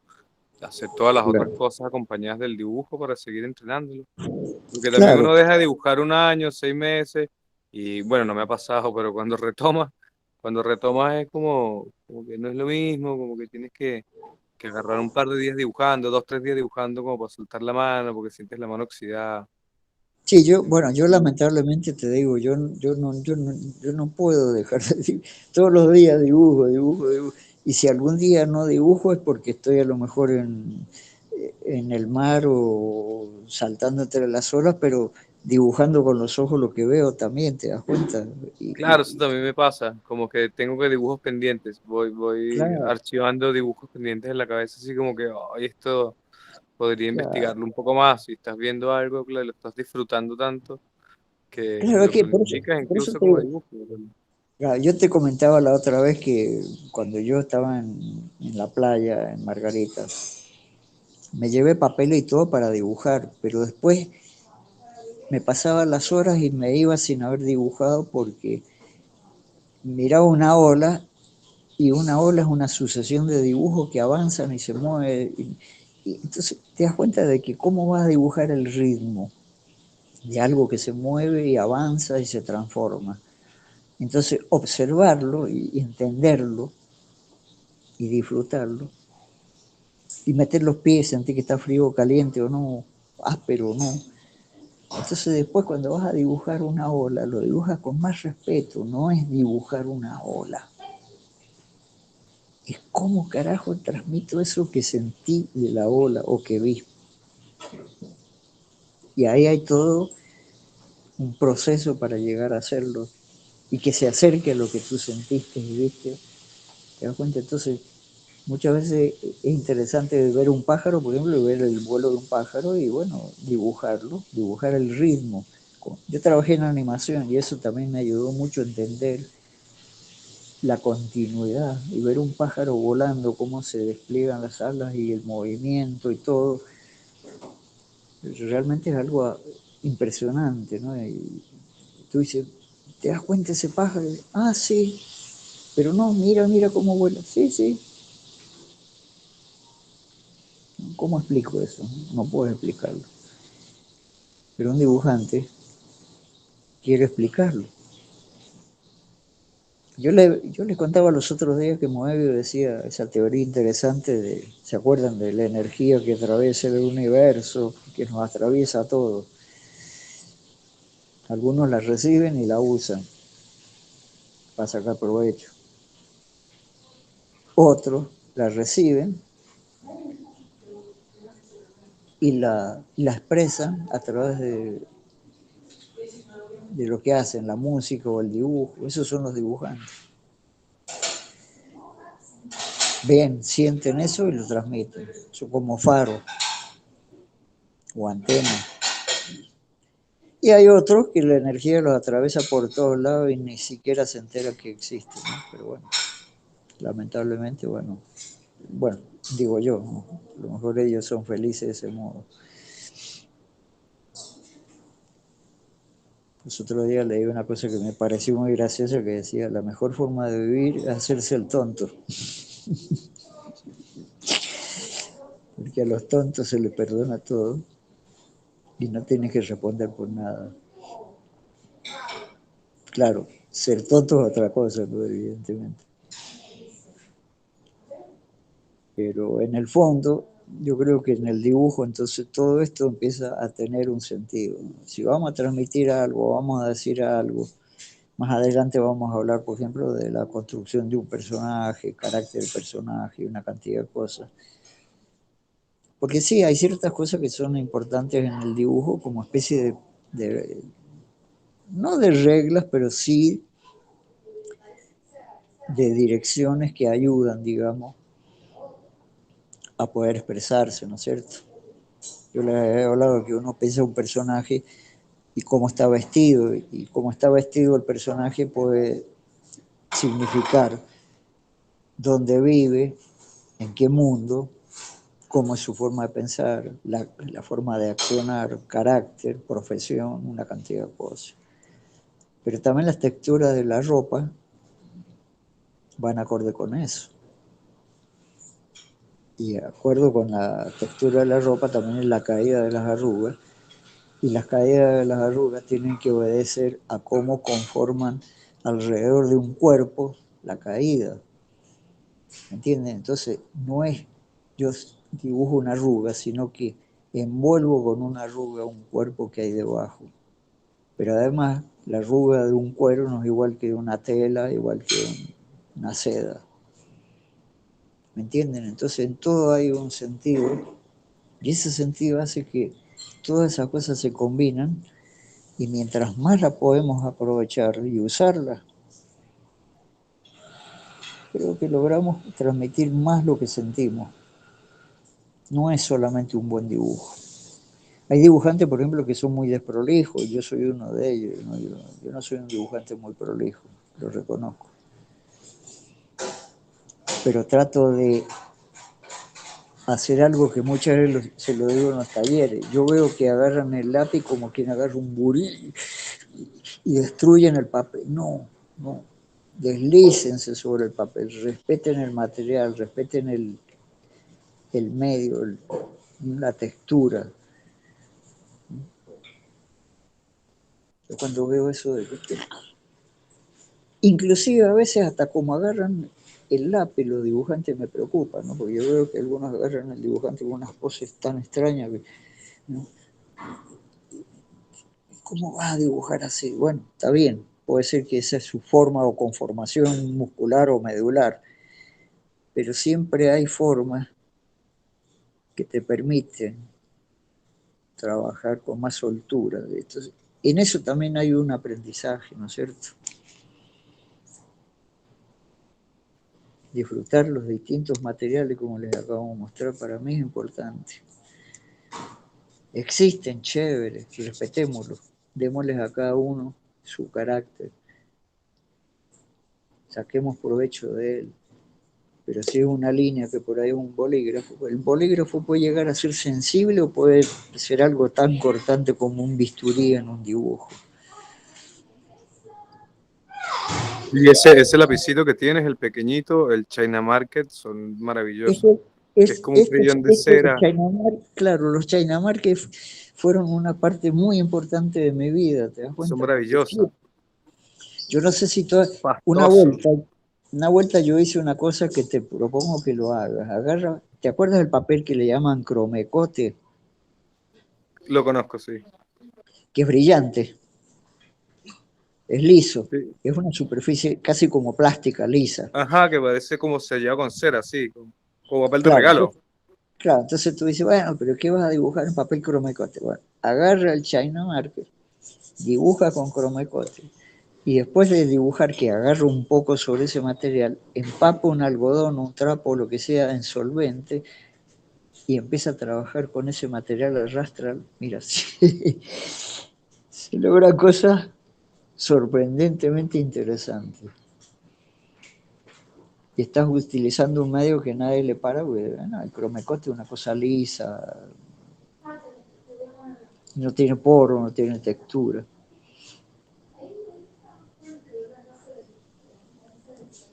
hacer todas las otras Claro. cosas acompañadas del dibujo para seguir entrenándolo. Porque también Claro, uno deja de dibujar un año, 6 meses, y bueno, no me ha pasado, pero cuando retomas es como que no es lo mismo, como que tienes que agarrar un par de días dibujando, 2, 3 días dibujando como para soltar la mano, porque sientes la mano oxidada. sí, yo, bueno, yo Entonces, lamentablemente te digo, yo no puedo dejar de dibujar. Todos los días dibujo, dibujo, dibujo. Y si algún día no dibujo es porque estoy a lo mejor en el mar o saltando entre las olas, pero dibujando con los ojos lo que veo también, ¿te das cuenta? claro, eso también me pasa, como que tengo que dibujos pendientes, voy Claro, archivando dibujos pendientes en la cabeza, así como que, ay, esto podría claro, investigarlo un poco más, si estás viendo algo, claro, lo estás disfrutando tanto, que claro, es lo que planificas por eso incluso te como digo, dibujo. claro, yo te comentaba la otra vez que cuando yo estaba en la playa, en Margarita, me llevé papel y todo para dibujar, pero después me pasaba las horas y me iba sin haber dibujado porque miraba una ola y una ola es una sucesión de dibujos que avanzan y se mueven. Y entonces te das cuenta de que cómo vas a dibujar el ritmo de algo que se mueve y avanza y se transforma. Entonces observarlo y entenderlo y disfrutarlo y meter los pies, sentir que está frío o caliente o no, áspero o no. Entonces después cuando vas a dibujar una ola, lo dibujas con más respeto, no es dibujar una ola. Es cómo carajo transmito eso que sentí de la ola o que vi. Y ahí hay todo un proceso para llegar a hacerlo y que se acerque a lo que tú sentiste y viste. ¿Te das cuenta? Entonces, muchas veces es interesante ver un pájaro, por ejemplo, y ver el vuelo de un pájaro y bueno, dibujarlo, dibujar el ritmo. Yo trabajé en animación y eso también me ayudó mucho a entender la continuidad y ver un pájaro volando, cómo se despliegan las alas y el movimiento y todo. Realmente es algo impresionante, ¿no? Y tú dices, ¿te das cuenta ese pájaro? Ah, sí, pero no, mira, mira cómo vuela. Sí, sí. ¿Cómo explico eso? No puedo explicarlo. Pero un dibujante quiere explicarlo. Yo le contaba los otros días que Moebius decía esa teoría interesante de, ¿se acuerdan de la energía que atraviesa el universo, que nos atraviesa a todos? Algunos la reciben y la usan para sacar provecho. Otros la reciben y la expresan a través de lo que hacen, la música o el dibujo. Esos son los dibujantes. Ven, sienten eso y lo transmiten. Son como faros o antenas. Y hay otros que la energía los atraviesa por todos lados y ni siquiera se entera que existe, ¿no? Pero bueno, lamentablemente, bueno, digo yo, ¿no? A lo mejor ellos son felices de ese modo. Pues otro día leí una cosa que me pareció muy graciosa que decía, la mejor forma de vivir es hacerse el tonto, porque a los tontos se les perdona todo y no tienes que responder por nada. Claro, ser tonto es otra cosa, ¿no? Evidentemente. Pero en el fondo, yo creo que en el dibujo, entonces todo esto empieza a tener un sentido, ¿no? Si vamos a transmitir algo, vamos a decir algo, más adelante vamos a hablar, por ejemplo, de la construcción de un personaje, carácter del personaje, una cantidad de cosas. Porque sí, hay ciertas cosas que son importantes en el dibujo como especie de no de reglas, pero sí de direcciones que ayudan, digamos, a poder expresarse, ¿no es cierto? Yo les he hablado que uno piensa un personaje y cómo está vestido, y cómo está vestido el personaje puede significar dónde vive, en qué mundo, cómo es su forma de pensar, la forma de accionar, carácter, profesión, una cantidad de cosas. Pero también las texturas de la ropa van acorde con eso. Y de acuerdo con la textura de la ropa también es la caída de las arrugas. Y las caídas de las arrugas tienen que obedecer a cómo conforman alrededor de un cuerpo la caída. ¿Me entienden? Entonces, no es yo dibujo una arruga, sino que envuelvo con una arruga un cuerpo que hay debajo. Pero además, la arruga de un cuero no es igual que una tela, igual que una seda. ¿Me entienden? Entonces, en todo hay un sentido, y ese sentido hace que todas esas cosas se combinan, y mientras más la podemos aprovechar y usarla, creo que logramos transmitir más lo que sentimos. No es solamente un buen dibujo. Hay dibujantes, por ejemplo, que son muy desprolijos, yo soy uno de ellos, ¿no? Yo no soy un dibujante muy prolijo, lo reconozco, pero trato de hacer algo que muchas veces se lo digo en los talleres. Yo veo que agarran el lápiz como quien agarra un buril y destruyen el papel. No, no. Deslícense sobre el papel, respeten el material, respeten el medio, la textura. Yo cuando veo eso de que inclusive a veces hasta como agarran el lápiz los dibujantes me preocupa, ¿no? Porque yo veo que algunos agarran el dibujante con unas poses tan extrañas que, ¿no? ¿Cómo vas a dibujar así? Bueno, está bien, puede ser que esa es su forma o conformación muscular o medular, pero siempre hay formas que te permiten trabajar con más soltura. Entonces, en eso también hay un aprendizaje, ¿no es cierto? Disfrutar los distintos materiales, como les acabo de mostrar, para mí es importante. Existen, chéveres, respetémoslos, démosles a cada uno su carácter, saquemos provecho de él. Pero si es una línea que por ahí es un bolígrafo, el bolígrafo puede llegar a ser sensible o puede ser algo tan cortante como un bisturí en un dibujo. Y ese lapicito que tienes, el pequeñito, el China Market, son maravillosos. Es como un crayón de Los cera. Chinamark, claro, los Chinamark fueron una parte muy importante de mi vida, ¿te das Son cuenta? Porque sí, maravillosos. yo no sé si toda, una Pastosos. vuelta, una vuelta yo hice una cosa que te propongo que lo hagas. Agarra, ¿te acuerdas del papel que le llaman cromecote? Lo conozco, sí. Que es brillante, es liso, Sí. es una superficie casi como plástica, lisa. Ajá, que parece como sellado con cera, sí, como papel de Claro, regalo. claro, entonces tú dices, bueno, pero ¿qué vas a dibujar en papel cromecote? Bueno, agarra el China Marker, dibuja con cromecote, y después de dibujar que agarra un poco sobre ese material, empapa un algodón, un trapo, lo que sea, en solvente, y empieza a trabajar con ese material arrastral. Mira, se logra cosas sorprendentemente interesantes. Y estás utilizando un medio que nadie le para, porque bueno, el cromecote es una cosa lisa, no tiene poro, no tiene textura.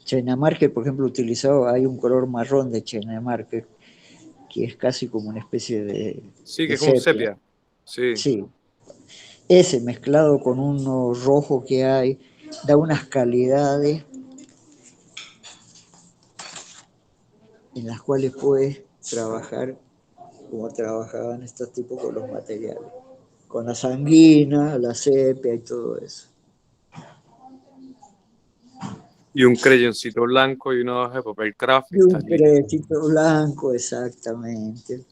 China Market, por ejemplo, utilizado, hay un color marrón de China Market, que es casi como una especie Sí, que de es como un sepia. sepia. Sí. Sí, ese mezclado con uno rojo que hay, da unas calidades en las cuales puedes trabajar como trabajaban estos tipos con los materiales, con la sanguina, la sepia y todo eso. Y un crayoncito blanco y una hoja de papel craft y Y un estás listo. crestito blanco, exactamente.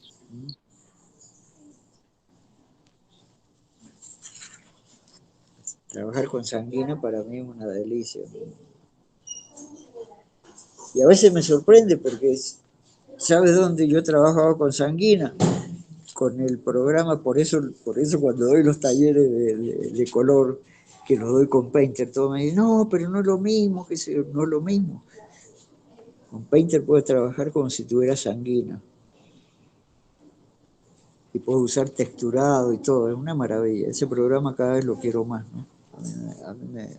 Trabajar con sanguina para mí es una delicia. Y a veces me sorprende porque, ¿sabes dónde yo trabajaba con Sanguina? Con el programa, por eso cuando doy los talleres de color, que los doy con Painter, todos me dicen, no, pero no es lo mismo, no es lo mismo. Con Painter puedes trabajar como si tuvieras Sanguina. Y puedes usar texturado y todo, es una maravilla. Ese programa cada vez lo quiero más, ¿no?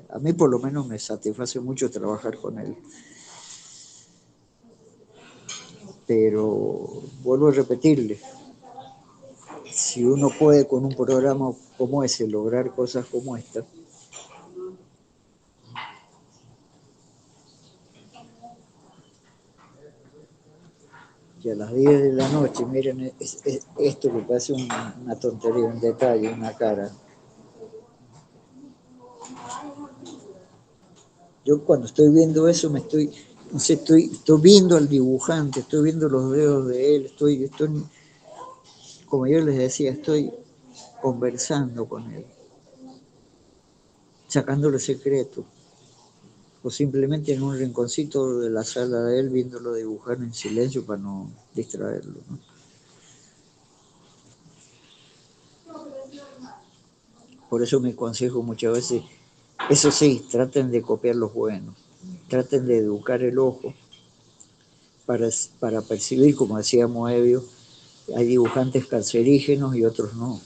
A mí por lo menos me satisface mucho trabajar con él. Pero vuelvo a repetirle, si uno puede con un programa como ese lograr cosas como esta, que a las 10 de la noche, miren esto que parece una tontería, un detalle, una cara. Yo cuando estoy viendo eso no sé, estoy viendo al dibujante, estoy viendo los dedos de él, como yo les decía, estoy conversando con él, sacándole secretos, o simplemente en un rinconcito de la sala de él viéndolo dibujar en silencio para no distraerlo, ¿no? Por eso mi consejo muchas veces, eso sí, traten de copiar los buenos, traten de educar el ojo para percibir, como decía Moebius, hay dibujantes cancerígenos y otros no.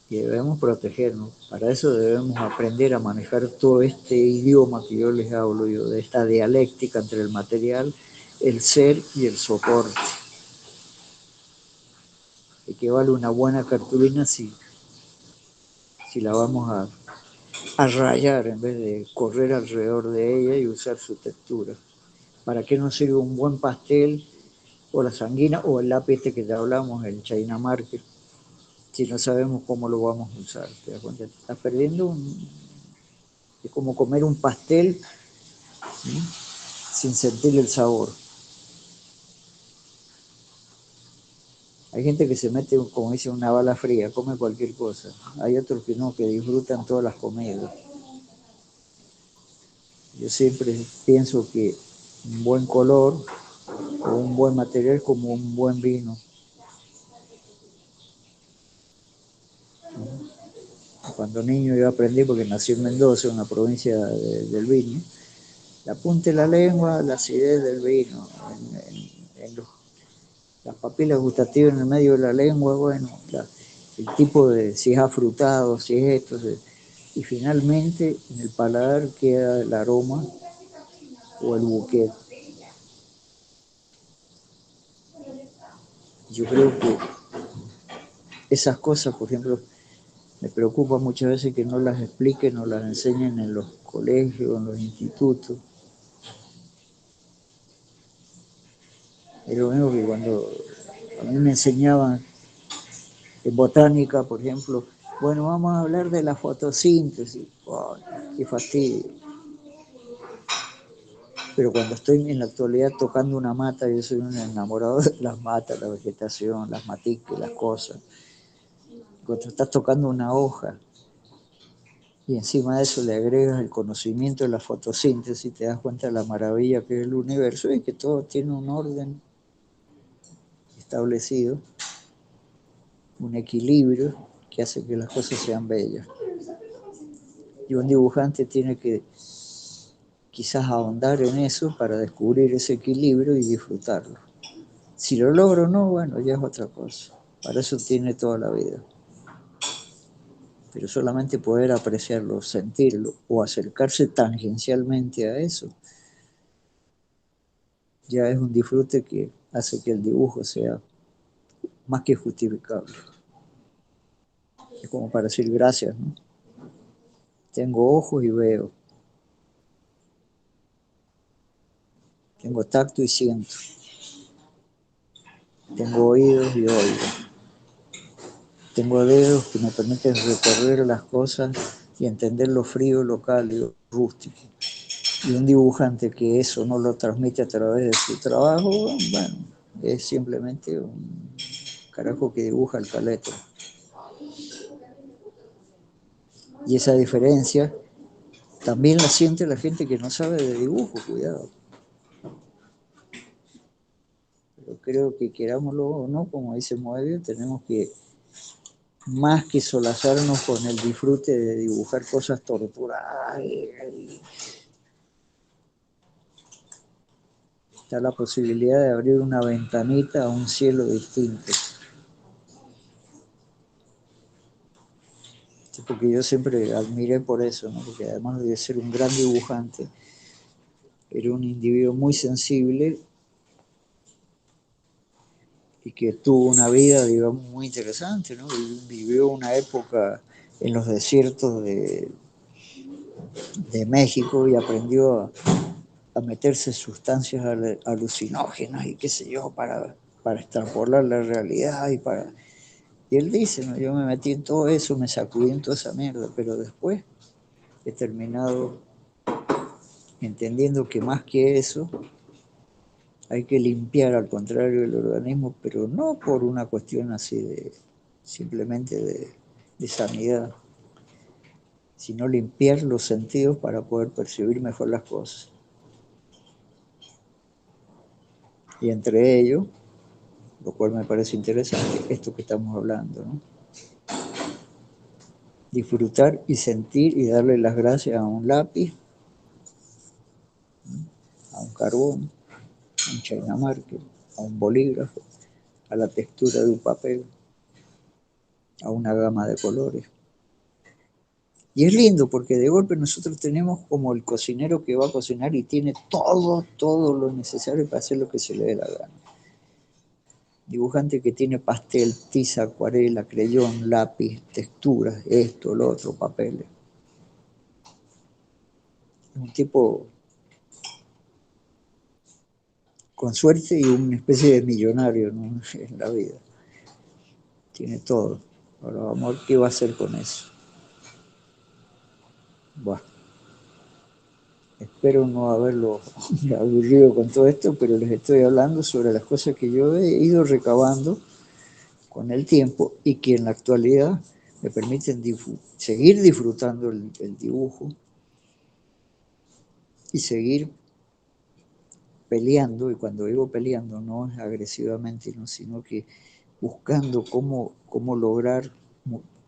Y debemos protegernos. Para eso debemos aprender a manejar todo este idioma que yo les hablo, yo, de esta dialéctica entre el material, el ser y el soporte. Y que vale una buena cartulina si la vamos a rayar en vez de correr alrededor de ella y usar su textura. ¿Para qué nos sirve un buen pastel o la sanguina o el lápiz este que te hablamos, el China Marker, si no sabemos cómo lo vamos a usar? ¿Te das cuenta? Estás perdiendo es como comer un pastel, ¿sí?, sin sentir el sabor. Hay gente que se mete, como dice, una bala fría, come cualquier cosa. Hay otros que no, que disfrutan todas las comidas. Yo siempre pienso que un buen color o un buen material es como un buen vino. Cuando niño yo aprendí, porque nací en Mendoza, una provincia del vino, la punta de la lengua, la acidez del vino, las papilas gustativas en el medio de la lengua, bueno, el tipo de, si es afrutado, si es esto, y finalmente en el paladar queda el aroma o el bouquet. Yo creo que esas cosas, por ejemplo, me preocupa muchas veces que no las expliquen, no las enseñen en los colegios, en los institutos. Es lo mismo que cuando a mí me enseñaban en botánica, por ejemplo, bueno, vamos a hablar de la fotosíntesis. Oh, qué fastidio. Pero cuando estoy en la actualidad tocando una mata, yo soy un enamorado de las matas, la vegetación, las maticas, las cosas. Cuando estás tocando una hoja y encima de eso le agregas el conocimiento de la fotosíntesis, te das cuenta de la maravilla que es el universo y que todo tiene un orden establecido, un equilibrio que hace que las cosas sean bellas. Y un dibujante tiene que quizás ahondar en eso para descubrir ese equilibrio y disfrutarlo. Si lo logro o no, bueno, ya es otra cosa. Para eso tiene toda la vida. Pero solamente poder apreciarlo, sentirlo o acercarse tangencialmente a eso, ya es un disfrute que hace que el dibujo sea más que justificable. Es como para decir gracias, ¿no? Tengo ojos y veo. Tengo tacto y siento. Tengo oídos y oigo. Tengo dedos que me permiten recorrer las cosas y entender lo frío, lo cálido, rústico. Y un dibujante que eso no lo transmite a través de su trabajo, bueno, es simplemente un carajo que dibuja el caleto. Y esa diferencia también la siente la gente que no sabe de dibujo, cuidado. Pero creo que querámoslo o no, como dice Moebius, tenemos que, más que solazarnos con el disfrute de dibujar cosas torturadas, está la posibilidad de abrir una ventanita a un cielo distinto. Porque yo siempre admiré por eso, ¿no? Porque además de ser un gran dibujante, era un individuo muy sensible y que tuvo una vida, digamos, muy interesante, ¿no? Vivió una época en los desiertos de México y aprendió a meterse sustancias alucinógenas y qué sé yo, para extrapolar la realidad y él dice, ¿no? Yo me metí en todo eso, me sacudí en toda esa mierda, pero después he terminado entendiendo que más que eso hay que limpiar al contrario el organismo, pero no por una cuestión así de simplemente de sanidad, sino limpiar los sentidos para poder percibir mejor las cosas. Y entre ellos, lo cual me parece interesante, esto que estamos hablando, ¿no? Disfrutar y sentir y darle las gracias a un lápiz, a un carbón, a un China Marker, a un bolígrafo, a la textura de un papel, a una gama de colores. Y es lindo porque de golpe nosotros tenemos como el cocinero que va a cocinar y tiene todo lo necesario para hacer lo que se le dé la gana. Dibujante que tiene pastel, tiza, acuarela, creyón, lápiz, texturas, esto, lo otro, papeles. Es un tipo con suerte y una especie de millonario, ¿no? En la vida. Tiene todo. Ahora vamos a ver qué va a hacer con eso. Bueno, espero no haberlo aburrido con todo esto, pero les estoy hablando sobre las cosas que yo he ido recabando con el tiempo y que en la actualidad me permiten seguir disfrutando el dibujo y seguir peleando, y cuando digo peleando no es agresivamente, ¿no? Sino que buscando cómo lograr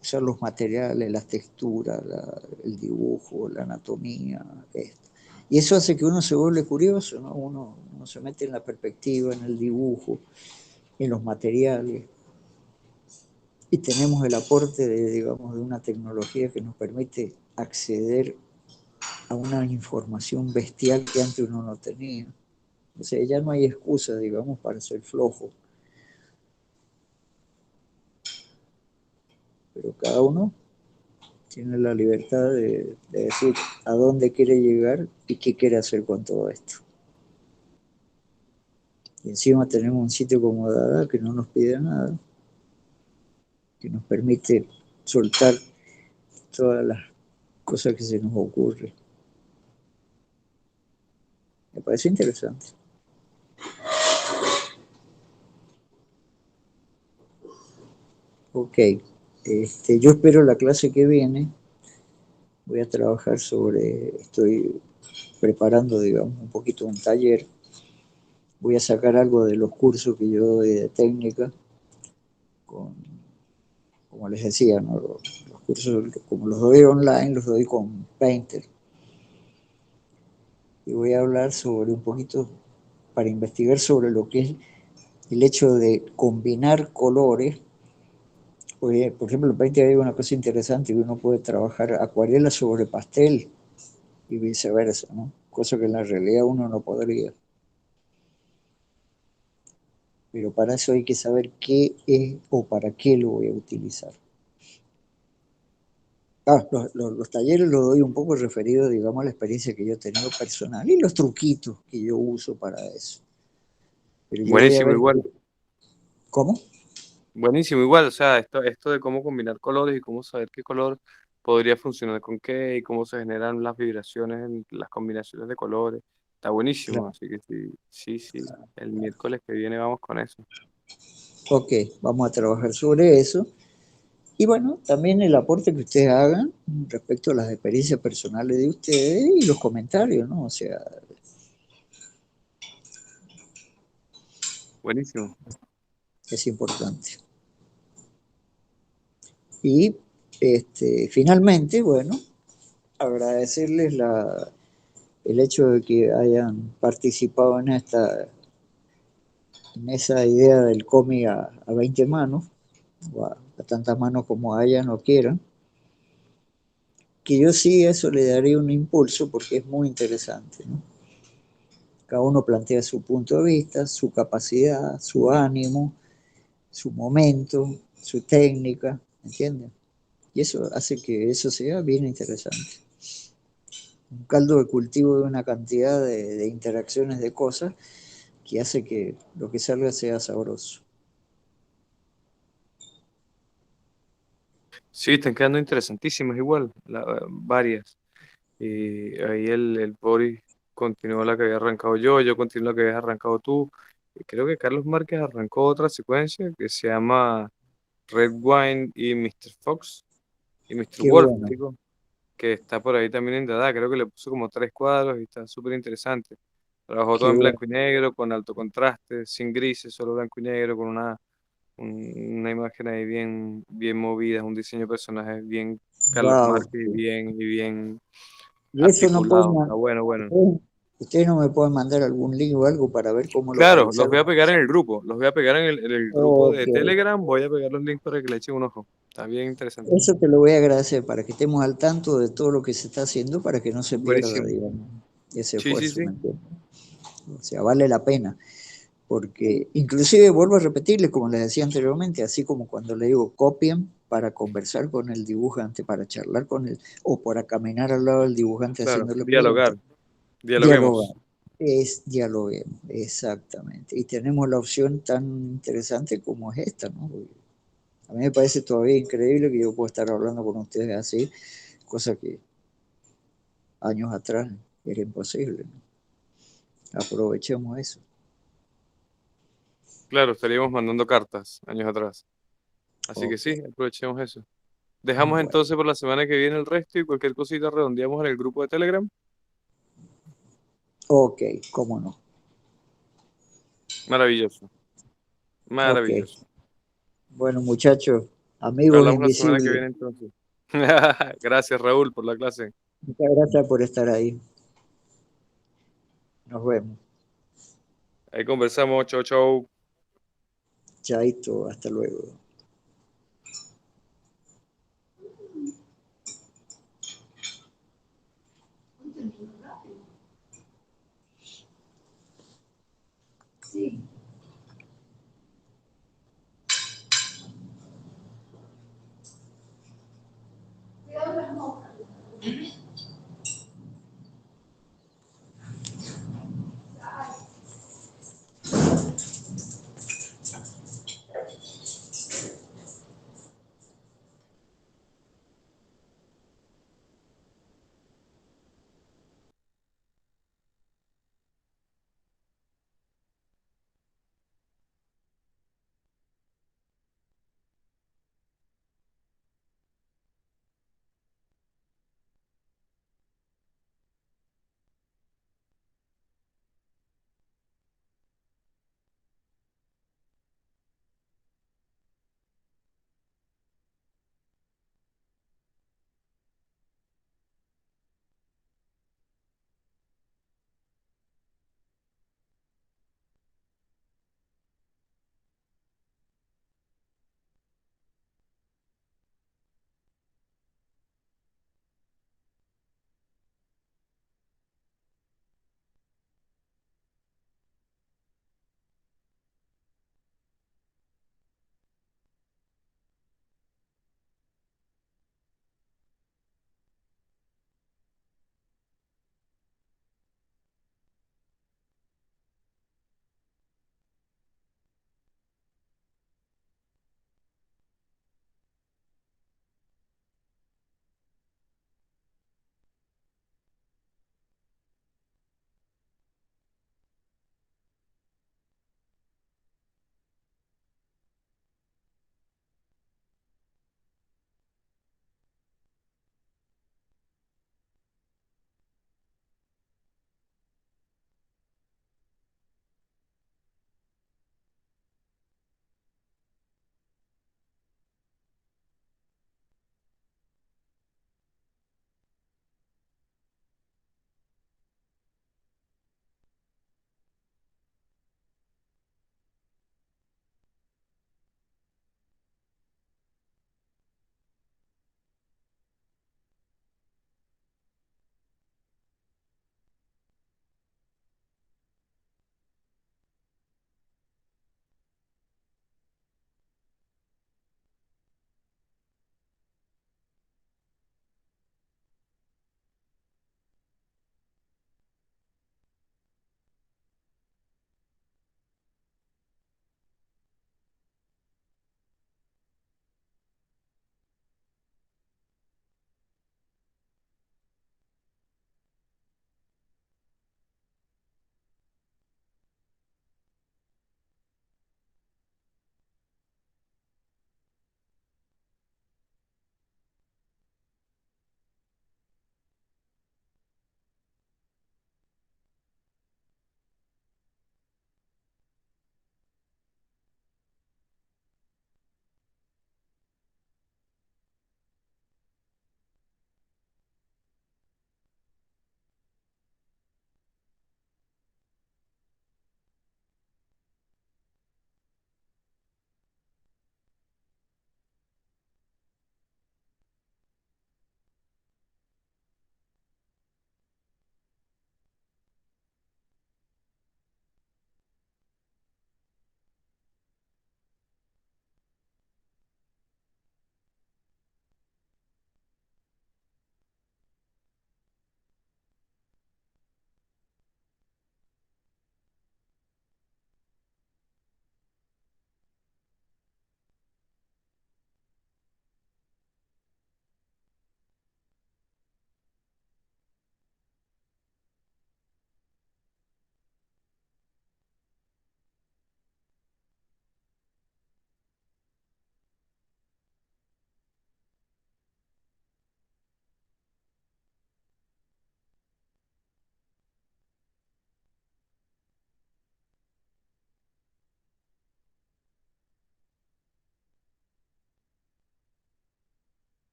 usar los materiales, las texturas, el dibujo, la anatomía, esto. Y eso hace que uno se vuelve curioso, ¿no? Uno se mete en la perspectiva, en el dibujo, en los materiales, y tenemos el aporte digamos, de una tecnología que nos permite acceder a una información bestial que antes uno no tenía. O sea, ya no hay excusa, digamos, para ser flojo. Pero cada uno tiene la libertad de decir a dónde quiere llegar y qué quiere hacer con todo esto. Y encima tenemos un sitio como Dada que no nos pide nada, que nos permite soltar todas las cosas que se nos ocurren. Me parece interesante. Ok, yo espero la clase que viene. Voy a trabajar estoy preparando, digamos, un poquito un taller. Voy a sacar algo de los cursos que yo doy de técnica, como les decía, ¿no? Los cursos, como los doy online, los doy con Painter. Y voy a hablar sobre un poquito, para investigar sobre lo que es el hecho de combinar colores. Porque, por ejemplo, en Painter hay una cosa interesante, que uno puede trabajar acuarela sobre pastel y viceversa, ¿no? Cosa que en la realidad uno no podría. Pero para eso hay que saber qué es o para qué lo voy a utilizar. Los talleres los doy un poco referidos, digamos, a la experiencia que yo he tenido personal y los truquitos que yo uso para eso. Pero yo voy a Buenísimo, ver igual. cómo. Buenísimo, igual. O sea, esto de cómo combinar colores y cómo saber qué color podría funcionar con qué y cómo se generan las vibraciones en las combinaciones de colores. Está buenísimo, Claro. así que sí, sí, sí. El miércoles que viene vamos con eso. Ok, vamos a trabajar sobre eso Y bueno, también el aporte que ustedes hagan respecto a las experiencias personales de ustedes y los comentarios, ¿no? O sea, Buenísimo. es importante. Y finalmente, bueno, agradecerles el hecho de que hayan participado en esa idea del cómic a 20 manos, o a tantas manos como hayan o quieran, que yo sí eso le daría un impulso porque es muy interesante, ¿no? Cada uno plantea su punto de vista, su capacidad, su ánimo, su momento, su técnica, ¿entienden? Y eso hace que eso sea bien interesante. Un caldo de cultivo de una cantidad de interacciones de cosas que hace que lo que salga sea sabroso. Sí, están quedando interesantísimas igual, varias. Y ahí el Boris continuó la que había arrancado yo continué la que habías arrancado tú. Y creo que Carlos Márquez arrancó otra secuencia que se llama Red Wine y Mr. Fox y Mr. Qué Wolf, bueno, digo, que está por ahí también en Dada. Creo que le puso como 3 cuadros y está súper interesante. Trabajó todo qué en bueno. blanco y negro, con alto contraste, sin grises, solo blanco y negro, con una imagen ahí bien, bien movida, un diseño de personajes bien Carlos Wow. Márquez y bien Y eso no pueden, articulado. Está bueno, bueno. ustedes no me pueden mandar algún link o algo para ver cómo lo Claro, los voy realizaron. a pegar en el grupo, los voy a pegar en el grupo Ok, de Telegram, voy a pegar los links para que le echen un ojo. Está bien interesante. eso te lo voy a agradecer para que estemos al tanto de todo lo que se está haciendo para que no se pierda, Buenísimo. digamos, ese Sí, sí, esfuerzo, sí. ¿me entiendes? O sea, vale la pena, porque inclusive vuelvo a repetirles, como les decía anteriormente, así como cuando le digo copien para conversar con el dibujante, para charlar con él, o para caminar al lado del dibujante Claro, haciéndole preguntas, dialogar, dialoguemos. dialogar, es dialoguemos, exactamente. Y tenemos la opción tan interesante como es esta, ¿no? A mí me parece todavía increíble que yo pueda estar hablando con ustedes así, cosa que años atrás era imposible, ¿no? Aprovechemos eso. Claro, estaríamos mandando cartas años atrás. Así que Ok, sí, aprovechemos eso. Dejamos bueno, entonces por la semana que viene el resto y cualquier cosita redondeamos en el grupo de Telegram. ok, cómo no. Maravilloso, Ok, maravilloso. bueno muchachos, amigos Hablamos la semana que invisibles, viene entonces. Gracias, Raúl, por la clase. muchas gracias por estar ahí. Nos vemos. Ahí conversamos. Chau, chau. Chaito, hasta luego.